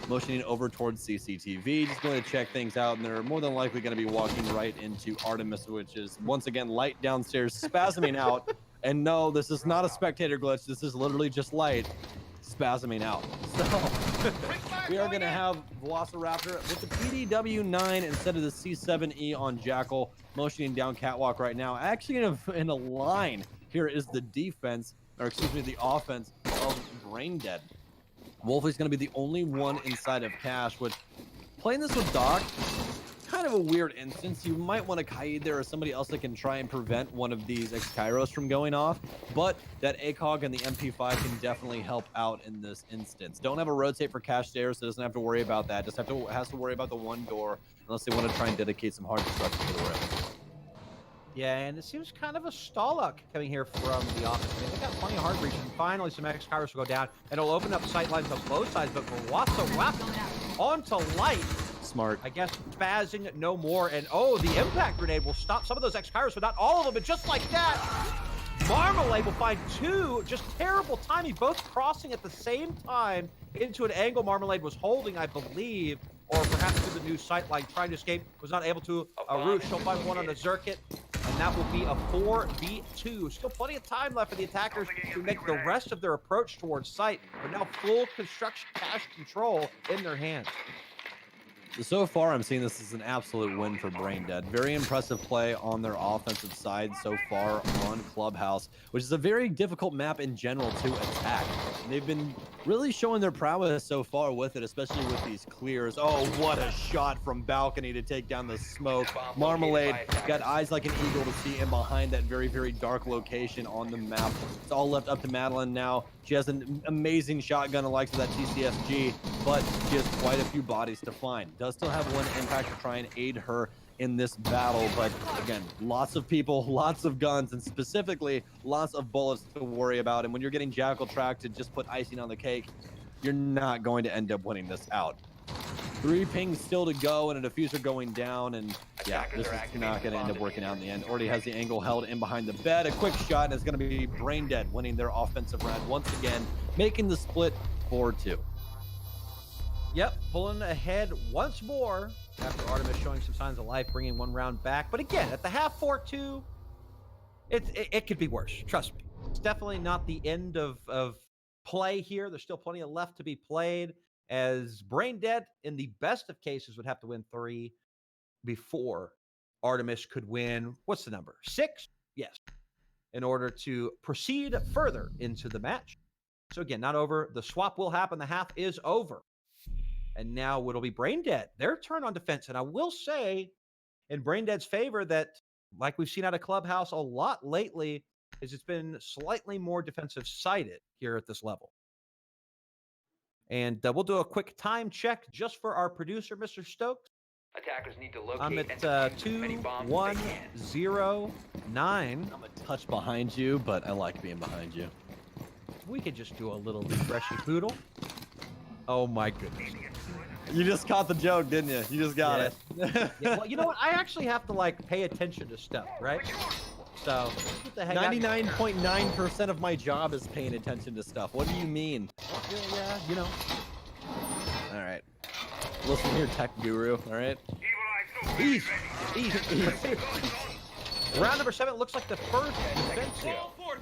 motioning over towards CCTV, just going to check things out, and they're more than likely going to be walking right into Artemis, which is once again Light downstairs spasming out. And no, this is not a spectator glitch. This is literally just Light spasming out. So we are going to have Velociraptor with the PDW-9 instead of the C7E on Jackal, motioning down catwalk right now. Actually in a line. Here is the defense. or excuse me, the offense of Braindead. Wolfie's going to be the only one inside of Cash, which playing this with Doc, kind of a weird instance. You might want to Kaid there or somebody else that can try and prevent one of these X-Kairos from going off, but that ACOG and the MP5 can definitely help out in this instance. Don't have a rotate for Cash there, so doesn't have to worry about that. Just has to worry about the one door unless they want to try and dedicate some hard destruction to the rim. Yeah, and it seems kind of a stalluck coming here from the offense. I mean, they got plenty of hard breach, and finally some X-Kairos will go down, and it'll open up sight lines on both sides, but Wasso onto light. Smart. I guess spazzing no more, and oh, the impact grenade will stop some of those X-Kairos, but not all of them, but just like that, Marmalade will find two, just terrible timing, both crossing at the same time into an angle Marmalade was holding, I believe, or perhaps to the new sight line, trying to escape, was not able to. Rouge, she'll find one on a Zerkit, and that will be a 4v2. Still plenty of time left for the attackers to make the rest of their approach towards sight, but now full construction Cash control in their hands. So far, I'm seeing this as an absolute win for Braindead. Very impressive play on their offensive side so far on Clubhouse, which is a very difficult map in general to attack. And they've been really showing their prowess so far with it, especially with these clears. Oh, what a shot from balcony to take down the smoke. Marmalade got eyes like an eagle to see in behind that very, very dark location on the map. It's all left up to Madeline now. She has an amazing shotgun, the likes of that TCSG, but she has quite a few bodies to find. Does still have one impact to try and aid her in this battle, but again, lots of people, lots of guns, and specifically lots of bullets to worry about. And when you're getting Jackal tracked to just put icing on the cake, you're not going to end up winning this out. 3 pings still to go and a diffuser going down, and yeah, this is not going to end up working out in the end. Already has the angle held in behind the bed. A quick shot, and it's going to be Braindead winning their offensive round once again, making the split 4-2. Yep, pulling ahead once more after Artemis showing some signs of life, bringing one round back. But again, at the half 4-2, it could be worse. Trust me. It's definitely not the end of play here. There's still plenty of left to be played, as Braindead, in the best of cases, would have to win 3 before Artemis could win, what's the number? 6? Yes. In order to proceed further into the match. So again, not over. The swap will happen. The half is over. And now it'll be Braindead, their turn on defense. And I will say in Braindead's favor that, like we've seen out of Clubhouse a lot lately, is it's been slightly more defensive sided here at this level. And we'll do a quick time check just for our producer, Mr. Stokes. Attackers need to locate I'm at and defuse as many bombs as they can. 2109. I'm a touch behind you, but I like being behind you. We could just do a little refreshy poodle. Oh my goodness. You just caught the joke, didn't you? You just got it. Yeah, well, you know what? I actually have to like pay attention to stuff, right? So, what the heck? 99.9% of my job is paying attention to stuff. What do you mean? Yeah, you know. All right. Listen here, tech guru. All right. Easy. Round number 7 looks like the first defensive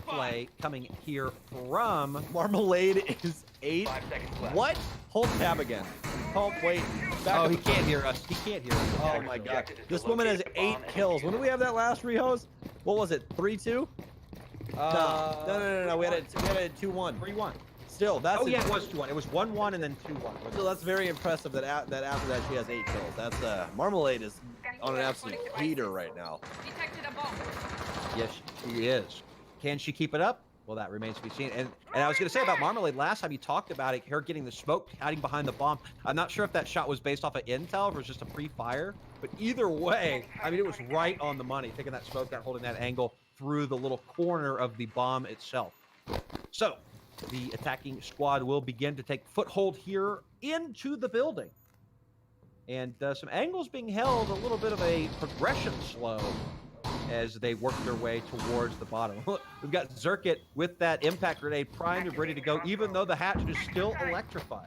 play coming here from Marmalade is 8. 5 seconds left. What? Hold tab again. Oh, wait. Back Oh, up. he can't hear us. He can't hear us. Oh my god. This woman has 8 kills. When did we have that last rehose? What was it? 3-2? No. We had it 2-1. 3-1. Still, that's Oh yeah, it was 2-1. It was 1-1 and then 2-1. So that's very impressive that after that she has 8 kills. That's Marmalade is on an absolute heater right now. Detected a bomb. Yes, she is. Can she keep it up? Well, that remains to be seen. And I was going to say about Marmalade, last time you talked about it, her getting the smoke, hiding behind the bomb. I'm not sure if that shot was based off of intel or it was just a pre-fire. But either way, I mean, it was right on the money, taking that smoke out, holding that angle through the little corner of the bomb itself. So, the attacking squad will begin to take foothold here into the building. And some angles being held, a little bit of a progression slow as they work their way towards the bottom. We've got Zerkit with that impact grenade primed and ready to go, even though the hatch is still electrified.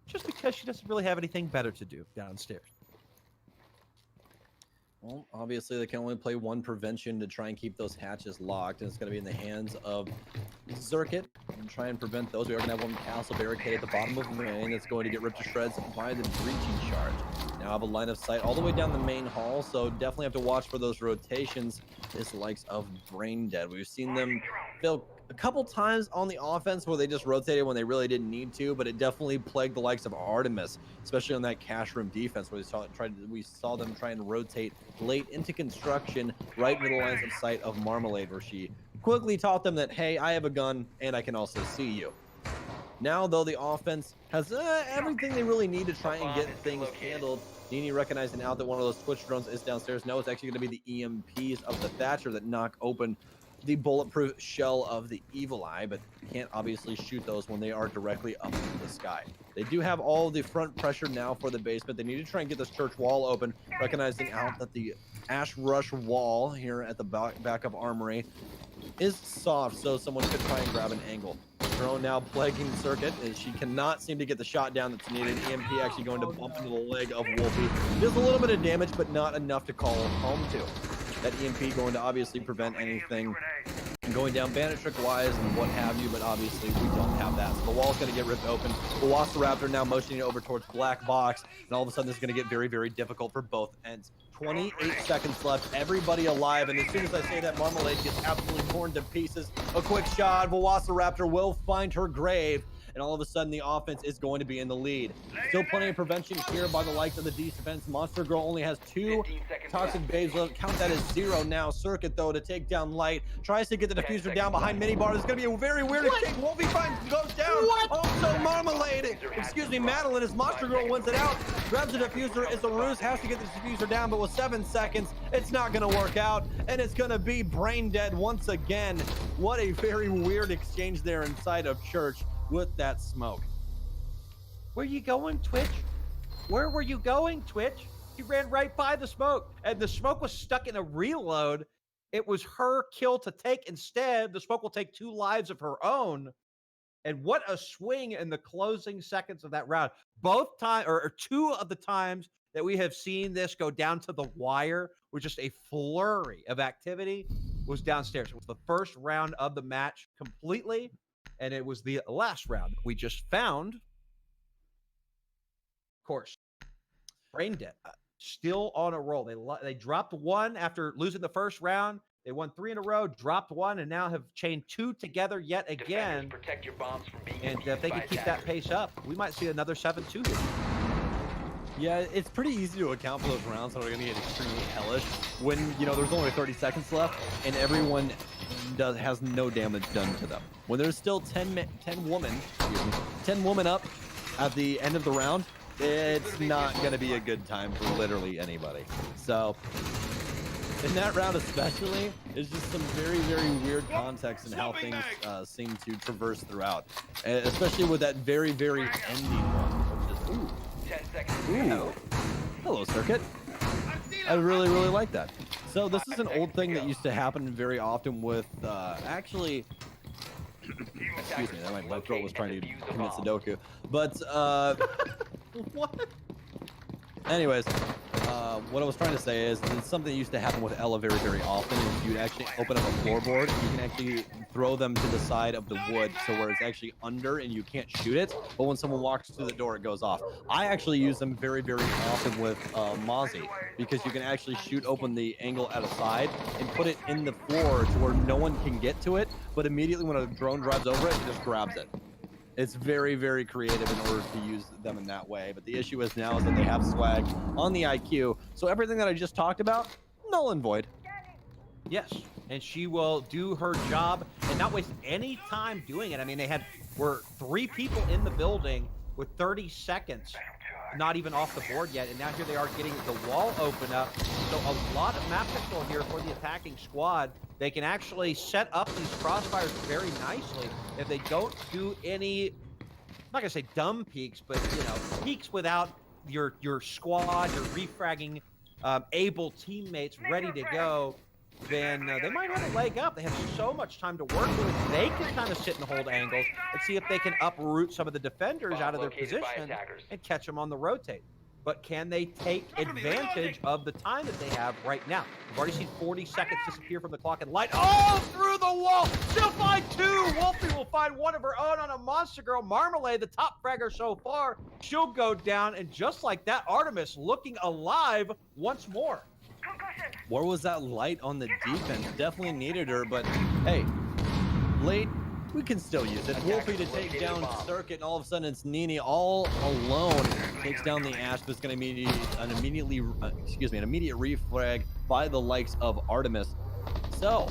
Just because she doesn't really have anything better to do downstairs. Well, obviously they can only play one prevention to try and keep those hatches locked, and it's going to be in the hands of Zerkit and try and prevent those. We are going to have one castle barricade at the bottom of the main that's going to get ripped to shreds by the breaching charge. Now have a line of sight all the way down the main hall, so definitely have to watch for those rotations. This likes of Braindead. We've seen them a couple times on the offense where they just rotated when they really didn't need to, but it definitely plagued the likes of Artemis, especially on that cash room defense where we saw them try and rotate late into construction, right into the lines of sight of Marmalade, where she quickly taught them that, hey, I have a gun and I can also see you. Now, though, the offense has everything they really need to try and get things handled. Nini recognizing out that one of those Twitch drones is downstairs. No, it's actually going to be the EMPs of the Thatcher that knock open the bulletproof shell of the Evil Eye, but can't obviously shoot those when they are directly up in the sky. They do have all the front pressure now for the basement. They need to try and get this church wall open, recognizing out that the Ash Rush wall here at the back of Armory is soft, so someone could try and grab an angle. Drone now plaguing Circuit as she cannot seem to get the shot down that's needed. EMP actually going to bump into the leg of Wolfie. Does a little bit of damage, but not enough to call home to. That EMP going to obviously prevent anything going down bandit trick wise and what have you, but obviously we don't have that. So the wall's going to get ripped open. Velociraptor now motioning over towards Black Box, and all of a sudden this is going to get very, very difficult for both ends. 28 seconds left, everybody alive, and as soon as I say that, Marmalade gets absolutely torn to pieces. A quick shot, Velociraptor will find her grave, and all of a sudden the offense is going to be in the lead. Still plenty of prevention here by the likes of the defense. Monster Girl only has 2 toxic babes left. Count that as 0 now. Circuit, though, to take down Light. Tries to get the diffuser down behind Minibar. There's going to be a very weird exchange. Wolfie goes down. Also, Marmalade, Madeline, as Monster Girl wins it out. Grabs the diffuser. It's a ruse. Has to get the diffuser down, but with 7 seconds, it's not going to work out. And it's going to be Braindead once again. What a very weird exchange there inside of Church with that smoke. Where you going, Twitch? Where were you going, Twitch? You ran right by the smoke, and the smoke was stuck in a reload. It was her kill to take. Instead, the smoke will take 2 lives of her own. And what a swing in the closing seconds of that round. Both time or 2 of the times that we have seen this go down to the wire with just a flurry of activity was downstairs. It was the first round of the match completely. And it was the last round we just found. Of course, Braindead still on a roll. They dropped 1 after losing the first round. They won 3 in a row, dropped 1, and now have chained 2 together yet again. Protect your bombs from being and if they can keep that pace up, we might see another 7-2 here. Yeah, it's pretty easy to account for those rounds that are going to get extremely hellish when, you know, there's only 30 seconds left and everyone has no damage done to them. When there's still 10 women up at the end of the round, it's not going to be a good time for literally anybody. So in that round especially, it's just some very, very weird context in how things seem to traverse throughout, especially with that very, very ending one. Just, ooh. 10 seconds. Ooh. Hello, Circuit. I really, really like that. So this is an old thing that used to happen very often with, actually, excuse me, my throat was trying to commit Sudoku. But, what? Anyways, what I was trying to say is it's something that used to happen with Ella very, very often. Is you'd actually open up a floorboard, you can actually throw them to the side of the wood, so where it's actually under and you can't shoot it, but when someone walks through the door, it goes off. I actually use them very, very often with Mozzie, because you can actually shoot open the angle at a side and put it in the floor to where no one can get to it, but immediately when a drone drives over it, it just grabs it. It's very, very creative in order to use them in that way. But the issue is now is that they have swag on the IQ. So everything that I just talked about, null and void. Yes, and she will do her job and not waste any time doing it. I mean, were 3 people in the building with 30 seconds, not even off the board yet. And now here they are getting the wall open up. So a lot of map control here for the attacking squad. They can actually set up these crossfires very nicely if they don't do any, I'm not gonna say dumb peeks, but you know, peeks without your squad, your refragging able teammates ready to go. Then they might have a leg up. They have so much time to work with. They can kind of sit and hold angles and see if they can uproot some of the defenders out of their position and catch them on the rotate. But can they take advantage of the time that they have right now? We've already seen 40 seconds disappear from the clock and Light. Oh, through the wall! She'll find 2! Wolfie will find one of her own on a Monster Girl. Marmalade, the top fragger so far. She'll go down, and just like that, Artemis looking alive once more. Where was that Light on the defense? Definitely needed her, but hey, Late we can still use it. Wolfie to take down Circuit, and all of a sudden it's Nini all alone. Takes down the Ash, but it's going to be an immediate refrag by the likes of Artemis. So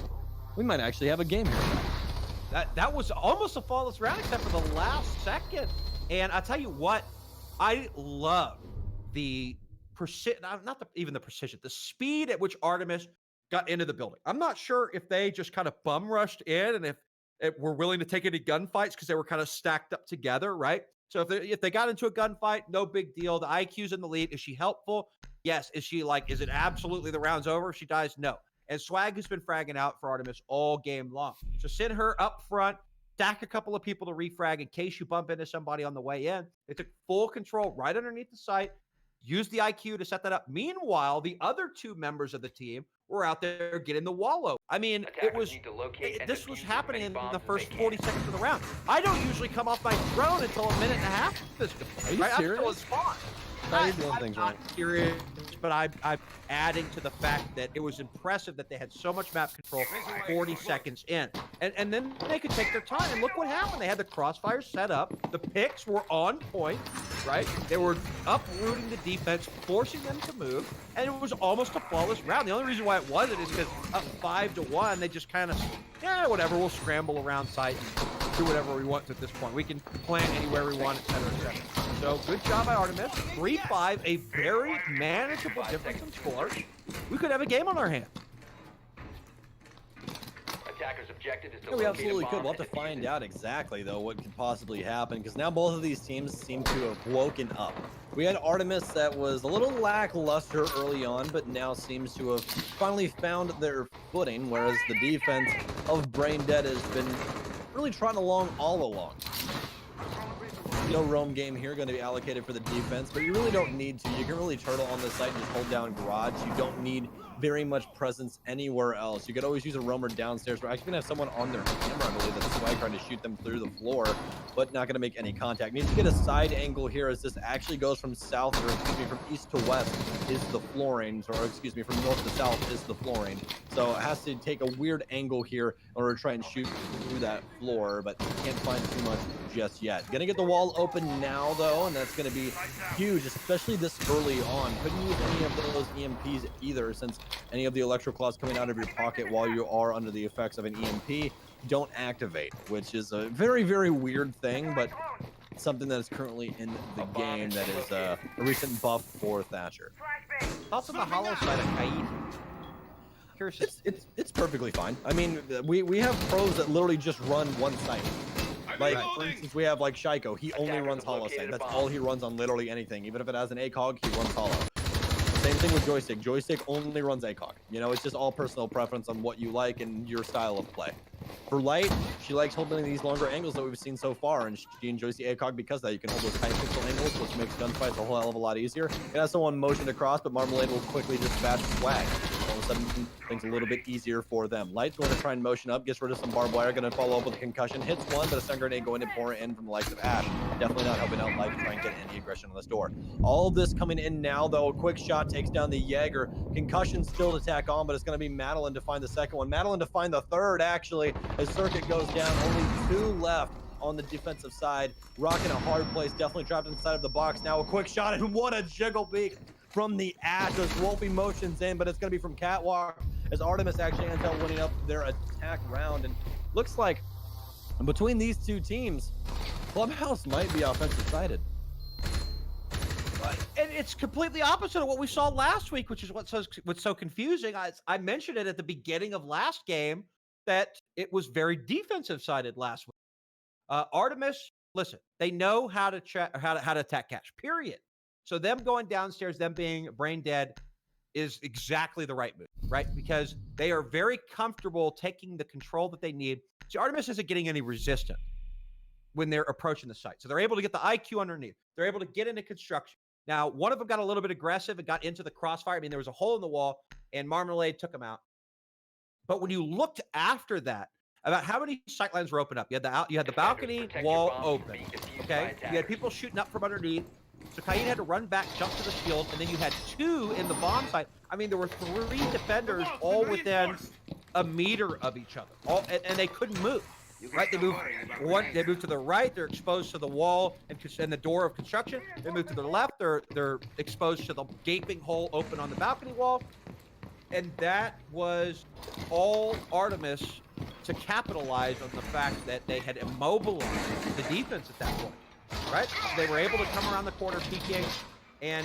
we might actually have a game here. That was almost a flawless round, except for the last second. And I tell you what, I love the precision, even the precision, the speed at which Artemis got into the building. I'm not sure if they just kind of bum rushed in and if were willing to take any gunfights because they were kind of stacked up together, right? So if they got into a gunfight, no big deal. The IQ's in the lead. Is she helpful? Yes. Is it absolutely the round's over if she dies? No. And Swag has been fragging out for Artemis all game long. So send her up front, stack a couple of people to refrag in case you bump into somebody on the way in. They took full control right underneath the site, used the IQ to set that up. Meanwhile, the other two members of the team were out there getting the wall open. I mean, this was happening in the first 40 seconds of the round. I don't usually come off my drone until a minute and a half. Are you serious? Until it's spawned. I'm not serious, but I'm adding to the fact that it was impressive that they had so much map control 40 seconds in. And then they could take their time. And look what happened. They had the crossfires set up. The picks were on point, right? They were uprooting the defense, forcing them to move. And it was almost a flawless round. The only reason why it wasn't is because up 5-1, they just kind of, whatever, we'll scramble around site and do whatever we want at this point. We can plant anywhere we want, et cetera, et cetera. So good job by Artemis. 3-5, a very manageable difference in scores. We could have a game on our hands. Attacker's objective is to yeah, we absolutely could. We'll have to find out exactly, though, what could possibly happen, because now both of these teams seem to have woken up. We had Artemis that was a little lackluster early on, but now seems to have finally found their footing, whereas the defense of Braindead has been really trotting along all along. No roam game here going to be allocated for the defense, but you really don't need to. You can really turtle on the site and just hold down garage. You don't need very much presence anywhere else. You could always use a roamer downstairs. We're actually going to have someone on their camera, I believe, that's Swag trying to shoot them through the floor, but not going to make any contact. Needs to get a side angle here as this actually goes from south, or excuse me, from east to west is the flooring, or excuse me, from north to south is the flooring. So it has to take a weird angle here in order to try and shoot through that floor, but can't find too much just yet. Gonna get the wall open now, though, and that's gonna be huge, especially this early on. Couldn't use any of those EMPs either, since any of the electroclaws coming out of your pocket while you are under the effects of an EMP don't activate, which is a very, very weird thing, but something that is currently in the game that is a recent buff for Thatcher. Also the hollow side of Kaid. It's perfectly fine. I mean, we have pros that literally just run one site. Like, for instance, we have like Shaiko. He only runs hollow site. That's all he runs on literally anything. Even if it has an ACOG, he runs hollow. Same thing with Joystick. Joystick only runs ACOG. You know, it's just all personal preference on what you like and your style of play. For Light, she likes holding these longer angles that we've seen so far, and she enjoys the ACOG because of that. You can hold those tight pixel angles, which makes gunfights a whole hell of a lot easier. It has someone motioned across, but Marmalade will quickly dispatch Swag. All of a sudden, things a little bit easier for them. Light's going to try and motion up, gets rid of some barbed wire, going to follow up with a concussion. Hits one, but a stun grenade going to pour in from the likes of Ash. Definitely not helping out Light to try and get any aggression on this door. All of this coming in now, though. A quick shot takes down the Jaeger. Concussion still to tack on, but it's going to be Madeline to find the second one. Madeline to find the third, actually, as Circuit goes down. Only 2 left on the defensive side. Rocking a hard place, definitely trapped inside of the box. Now a quick shot, and what a jiggle beak from the Ash as Wolfie motions in, but it's going to be from Catwalk as Artemis actually ends up winning up their attack round. And looks like between these two teams, Clubhouse might be offensive sided. And it's completely opposite of what we saw last week, which is what's so confusing. I mentioned it at the beginning of last game that it was very defensive sided last week. Artemis, listen, they know how to attack cache, period. So them going downstairs, them being brain dead, is exactly the right move, right? Because they are very comfortable taking the control that they need. See, Artemis isn't getting any resistance when they're approaching the site. So they're able to get the IQ underneath. They're able to get into construction. Now, one of them got a little bit aggressive and got into the crossfire. I mean, there was a hole in the wall, and Marmalade took him out. But when you looked after that, about how many sightlines were open up? You had the balcony wall open, okay? You had people shooting up from underneath. So Kaid had to run back, jump to the shield, and then you had 2 in the bomb site. I mean, there were 3 defenders all within a meter of each other, and they couldn't move. Right, they move to the right, they're exposed to the wall and the door of construction. They move to the left, they're exposed to the gaping hole open on the balcony wall. And that was all Artemis to capitalize on the fact that they had immobilized the defense at that point. Right? They were able to come around the corner peeking. And,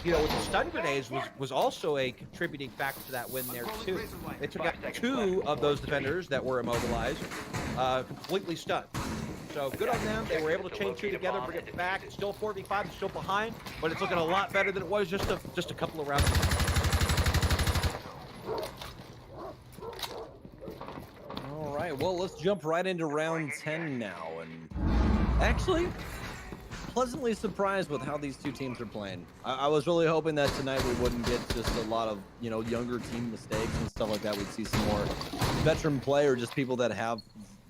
you know, with the stun grenades was also a contributing factor to that win there, too. They took out 2 of those defenders that were immobilized, completely stunned. So good on them. They were able to chain 2 together, bring it back. It's still 4v5, it's still behind, but it's looking a lot better than it was just a couple of rounds ago. All right, well, let's jump right into round 10 now. And actually, pleasantly surprised with how these two teams are playing. I was really hoping that tonight we wouldn't get just a lot of, you know, younger team mistakes and stuff like that. We'd see some more veteran play or just people that have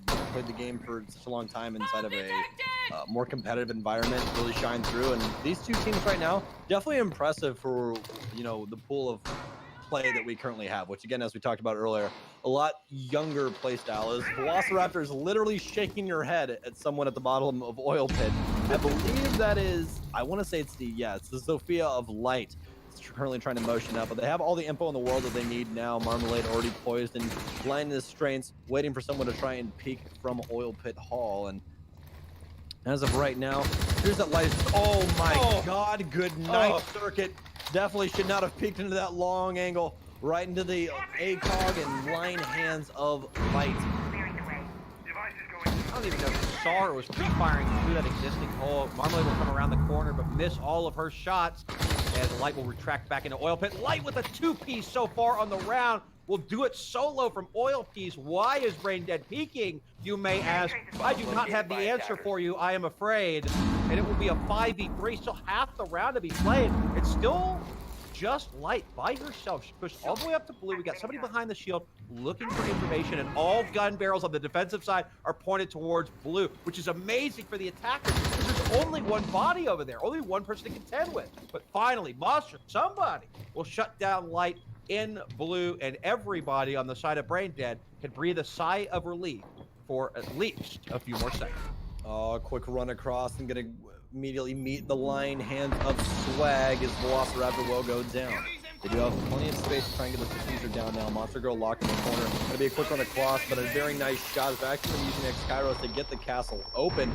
played the game for such a long time inside of a more competitive environment really shine through. And these two teams right now, definitely impressive for, you know, the pool of play that we currently have, which again, as we talked about earlier, a lot younger play style. Is Velociraptor is literally shaking your head at someone at the bottom of Oil Pit. I believe that is, I want to say it's the Sophia of Light. It's currently trying to motion up, but they have all the info in the world that they need now. Marmalade already poised and blinding the strains, waiting for someone to try and peek from Oil Pit Hall. And as of right now, here's that light. Oh my God, good night, Circuit. Definitely should not have peeked into that long angle, right into the ACOG and blind hands of Light. I don't even know if he saw or was pre-firing through that existing hole. Marmalade will come around the corner, but miss all of her shots. And Light will retract back into Oil Pit. Light with a 2-piece so far on the round. Will do it solo from Oil Piece. Why is Braindead peeking, you may ask? I do not have the answer for you, I am afraid. And it will be a 5v3, still half the round to be played. It's still just Light by herself. She pushed all the way up to blue. We got somebody behind the shield looking for information, and all gun barrels on the defensive side are pointed towards blue, which is amazing for the attackers because there's only one body over there, only one person to contend with. But finally, Monster, somebody will shut down Light in blue, and everybody on the side of Braindead can breathe a sigh of relief for at least a few more seconds. Oh, quick run across and gonna immediately meet the line hands of Swag as Velociraptor will go down. They do have plenty of space to try and get the diffuser down now. Monster Girl locked in the corner. Gonna be a quick run across, but a very nice shot. Is actually using X-Kairos to get the castle open.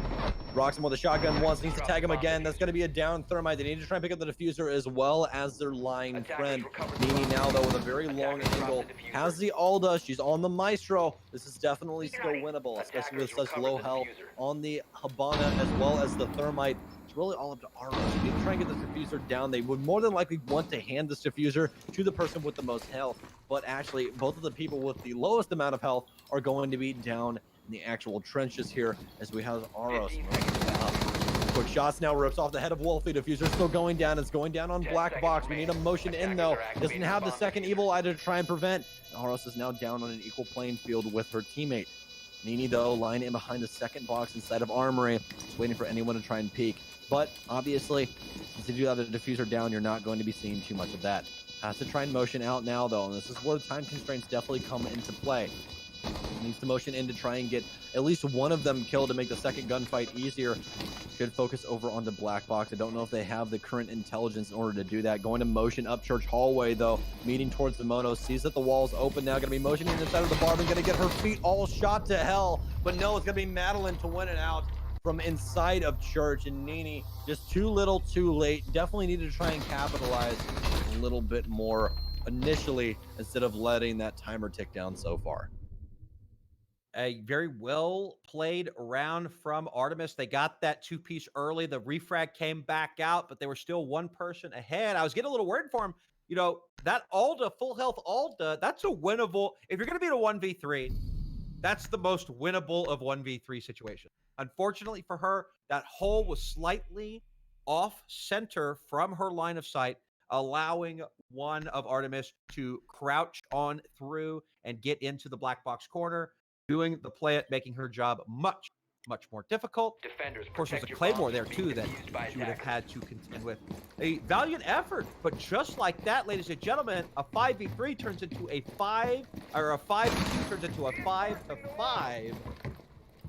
Rocks him with a shotgun once, needs to tag him again. That's gonna be a down Thermite. They need to try and pick up the diffuser as well as their line friend. Nini now though with a very long angle. Has the Alda, she's on the Maestro. This is definitely still winnable, especially with such low health on the Habana as well as the Thermite. It's really all up to Artemis. They need to try and get this diffuser down. They would more than likely want to hand this diffuser to the person with the most health, but actually both of the people with the lowest amount of health are going to be down in the actual trenches here as we have Aros. Quick shots now, rips off the head of Wolfie. Diffuser still going down. It's going down on Black Box. We need a motion in though. Doesn't have the second evil eye to try and prevent. Aros is now down on an equal playing field with her teammate. Nini though, lying in behind the second box inside of Armory, just waiting for anyone to try and peek. But obviously, since you do have the diffuser down, you're not going to be seeing too much of that. Has to try and motion out now though, and this is where the time constraints definitely come into play. Needs to motion in to try and get at least one of them killed to make the second gunfight easier. Should focus over onto Black Box. I don't know if they have the current intelligence in order to do that. Going to motion up Church Hallway though, meeting towards the Mono, sees that the wall's open now, gonna be motioning inside of the Barbie, gonna get her feet all shot to hell, but no, it's gonna be Madeline to win it out from inside of Church, and Nini just too little too late. Definitely needed to try and capitalize a little bit more initially instead of letting that timer tick down so far. A very well played round from Artemis. They got that 2-piece early. The refrag came back out, but they were still one person ahead. I was getting a little worried for him. You know, that Alda, full health Alda, that's a winnable. If you're going to be in a 1v3, that's the most winnable of 1v3 situation. Unfortunately for her, that hole was slightly off center from her line of sight, allowing one of Artemis to crouch on through and get into the Black Box corner, doing the play, making her job much more difficult. Defenders, of course, there's a Claymore there too that she would have had to contend with. A valiant effort, but just like that, ladies and gentlemen, a 5v3 turns into a 5, or a 5v2 turns into a 5-5.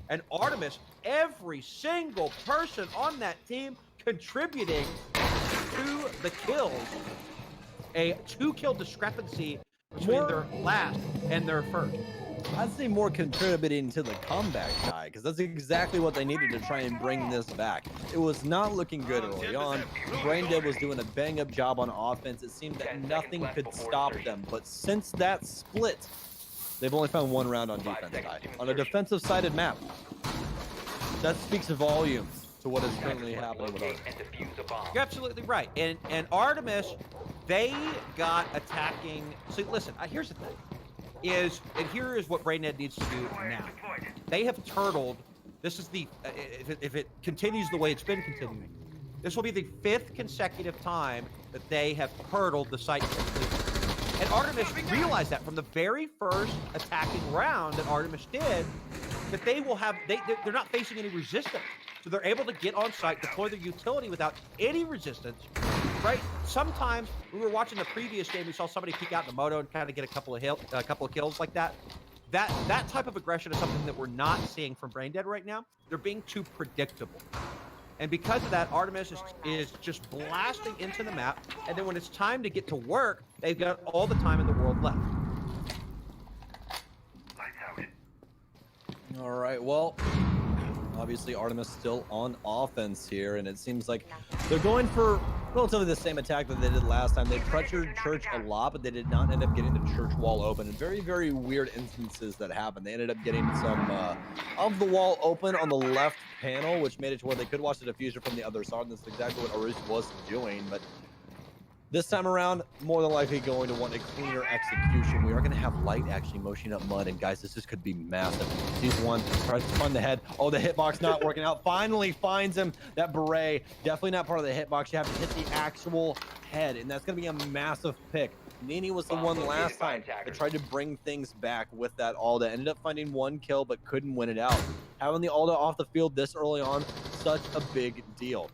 And Artemis, every single person on that team contributing to the kills. A 2-kill discrepancy between their last and their first. I'd say more contributing to the comeback guy, because that's exactly what they needed to try and bring this back. It was not looking good early on. Braindead was doing a bang-up job on offense. It seemed that nothing could stop them. But since that split, they've only found 1 round on defense side. On a defensive-sided map, that speaks volumes to what is currently happening with Artemis. You're absolutely right. And Artemis, they got attacking. So listen, here's the thing. And here is what Braindead needs to do now. They have turtled. This is the if it continues the way it's been continuing, this will be the 5th consecutive time that they have turtled the site. And Artemis realized that from the very first attacking round that Artemis did, that they will have they're not facing any resistance, so they're able to get on site, deploy their utility without any resistance. Right? Sometimes we were watching the previous game, we saw somebody peek out in the moto and kind of get a couple of kills like that. That type of aggression is something that we're not seeing from Braindead right now. They're being too predictable. And because of that, Artemis is just blasting into the map. And then when it's time to get to work, they've got all the time in the world left. All right, well, obviously Artemis still on offense here, and it seems like they're going for relatively the same attack that they did last time. They pressured Church a lot, but they did not end up getting the Church wall open. And very, very weird instances that happened. They ended up getting some of the wall open on the left panel, which made it to where they could watch the diffuser from the other side. And that's exactly what Artemis was doing. But this time around, more than likely going to want a cleaner execution. We are going to have Light actually motioning up Mud, and guys, this could be massive. Sees one, tries to find the head. Oh, the hitbox not working out. Finally finds him. That beret, definitely not part of the hitbox. You have to hit the actual head, and that's going to be a massive pick. Nini was the one last time that tried to bring things back with that Alda. Ended up finding 1 kill, but couldn't win it out. Having the Alda off the field this early on, such a big deal.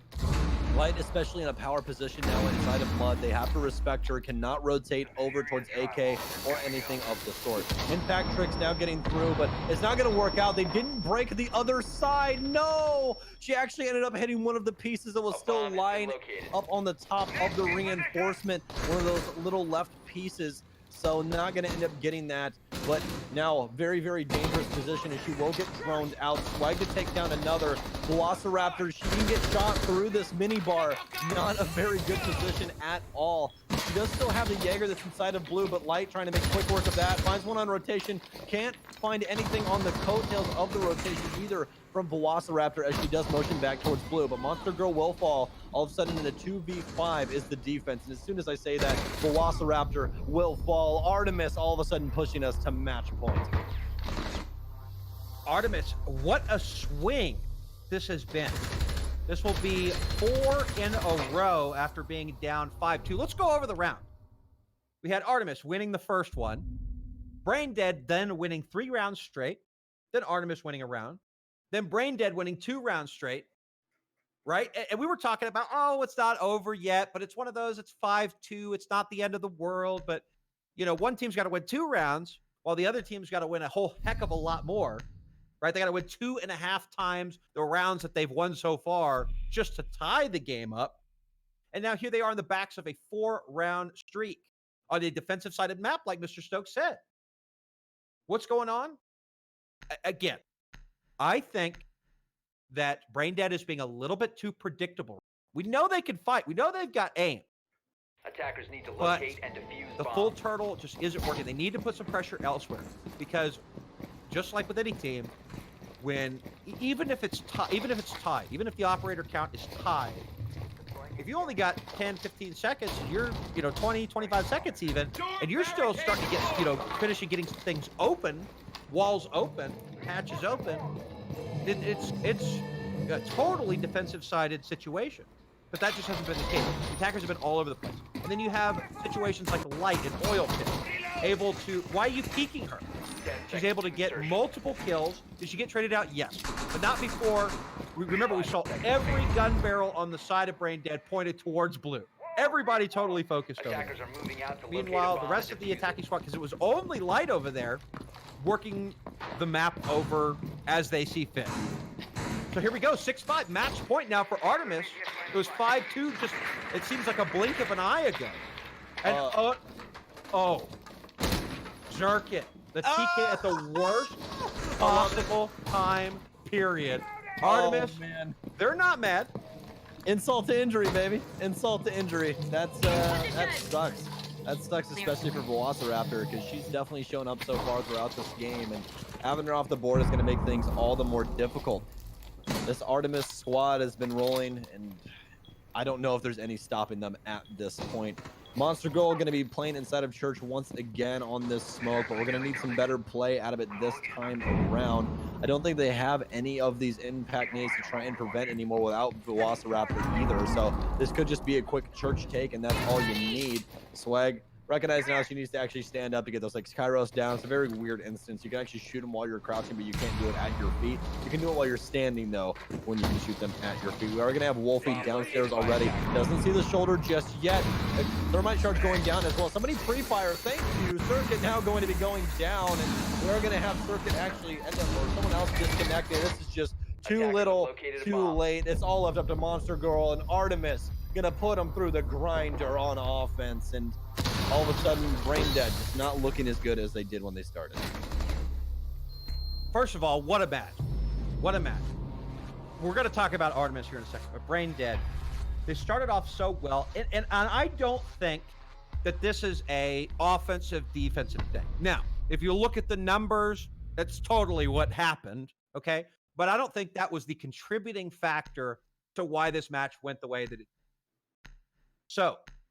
Light, especially in a power position now inside of Mud, they have to respect her, cannot rotate over towards AK or anything of the sort. Impact Trick's now getting through, but it's not going to work out. They didn't break the other side. No! She actually ended up hitting one of the pieces that was still lying up on the top of the reinforcement, one of those little left pieces. So not going to end up getting that, but now very, very dangerous position as she will get droned out. Swag to take down another. Velociraptor, she can get shot through this minibar. Not a very good position at all. She does still have the Jaeger that's inside of Blue, but Light trying to make quick work of that. Finds one on rotation. Can't find anything on the coattails of the rotation either from Velociraptor as she does motion back towards Blue, but Monster Girl will fall. All of a sudden in a 2v5 is the defense, and as soon as I say that, Velociraptor will fall. Artemis all of a sudden pushing us to match point. Artemis, what a swing this has been. This will be 4 in a row after being down 5-2. Let's go over the round. We had Artemis winning the first one, Braindead then winning 3 rounds straight, then Artemis winning a round, then Braindead winning 2 rounds straight, right? And we were talking about, oh, it's not over yet, but it's one of those, it's 5-2, it's not the end of the world, but, you know, one team's got to win 2 rounds, while the other team's got to win a whole heck of a lot more, right? They got to win 2.5 times the rounds that they've won so far just to tie the game up. And now here they are on the backs of a 4-round streak on a defensive-sided map, like Mr. Stokes said. What's going on? Again, I think that Braindead is being a little bit too predictable. We know they can fight. We know they've got aim. Attackers need to locate and defuse the full turtle just isn't working. They need to put some pressure elsewhere because, just like with any team, when even if it's tied, even if the operator count is tied, if you only got 10, 15 seconds, you're 20, 25 seconds even, and you're still starting to get finishing getting things open, walls open, hatches open. It's a totally defensive-sided situation. But that just hasn't been the case. The attackers have been all over the place. And then you have situations like Light and Oil Pit, able to... Why are you peeking her? She's able to get multiple kills. Did she get traded out? Yes. But not before... Remember, we saw every gun barrel on the side of Braindead pointed towards Blue. Everybody totally focused over there. Attackers are moving out to Meanwhile, the rest of the attacking squad, because it was only Light over there, working the map over as they see fit. So here we go, 6-5, match point now for Artemis. It was 5-2, just, it seems like a blink of an eye ago. And, Zerkit, the TK at the worst possible time period. Artemis, man. they're not mad. Insult to injury, baby. Insult to injury. That sucks. That sucks, especially for Velociraptor, because she's definitely shown up so far throughout this game, and having her off the board is going to make things all the more difficult. This Artemis squad has been rolling, and I don't know if there's any stopping them at this point. Monster Girl going to be playing inside of church once again on this smoke, but we're going to need some better play out of it this time around. I don't think they have any of these impact nades to try and prevent anymore without Velociraptor either, so this could just be a quick church take, and that's all you need. Swag, recognize now she needs to actually stand up to get those like Kairos down. It's a very weird instance. You can actually shoot them while you're crouching, but you can't do it at your feet. You can do it while you're standing though, when you can shoot them at your feet. We are gonna have Wolfie downstairs already. Doesn't see the shoulder just yet. Thermite charge going down as well. Somebody pre-fire, thank you. Circuit now going to be going down, and we're gonna have Circuit actually end up, or someone else disconnected. This is just too little, too late. It's all left up to Monster Girl and Artemis. Gonna put them through the grinder on offense, and all of a sudden, Braindead just not looking as good as they did when they started. First of all, what a match. What a match. We're going to talk about Artemis here in a second, but Braindead, they started off so well, and I don't think that this is a offensive defensive thing. Now, if you look at the numbers, that's totally what happened, okay? But I don't think that was the contributing factor to why this match went the way that it did. So,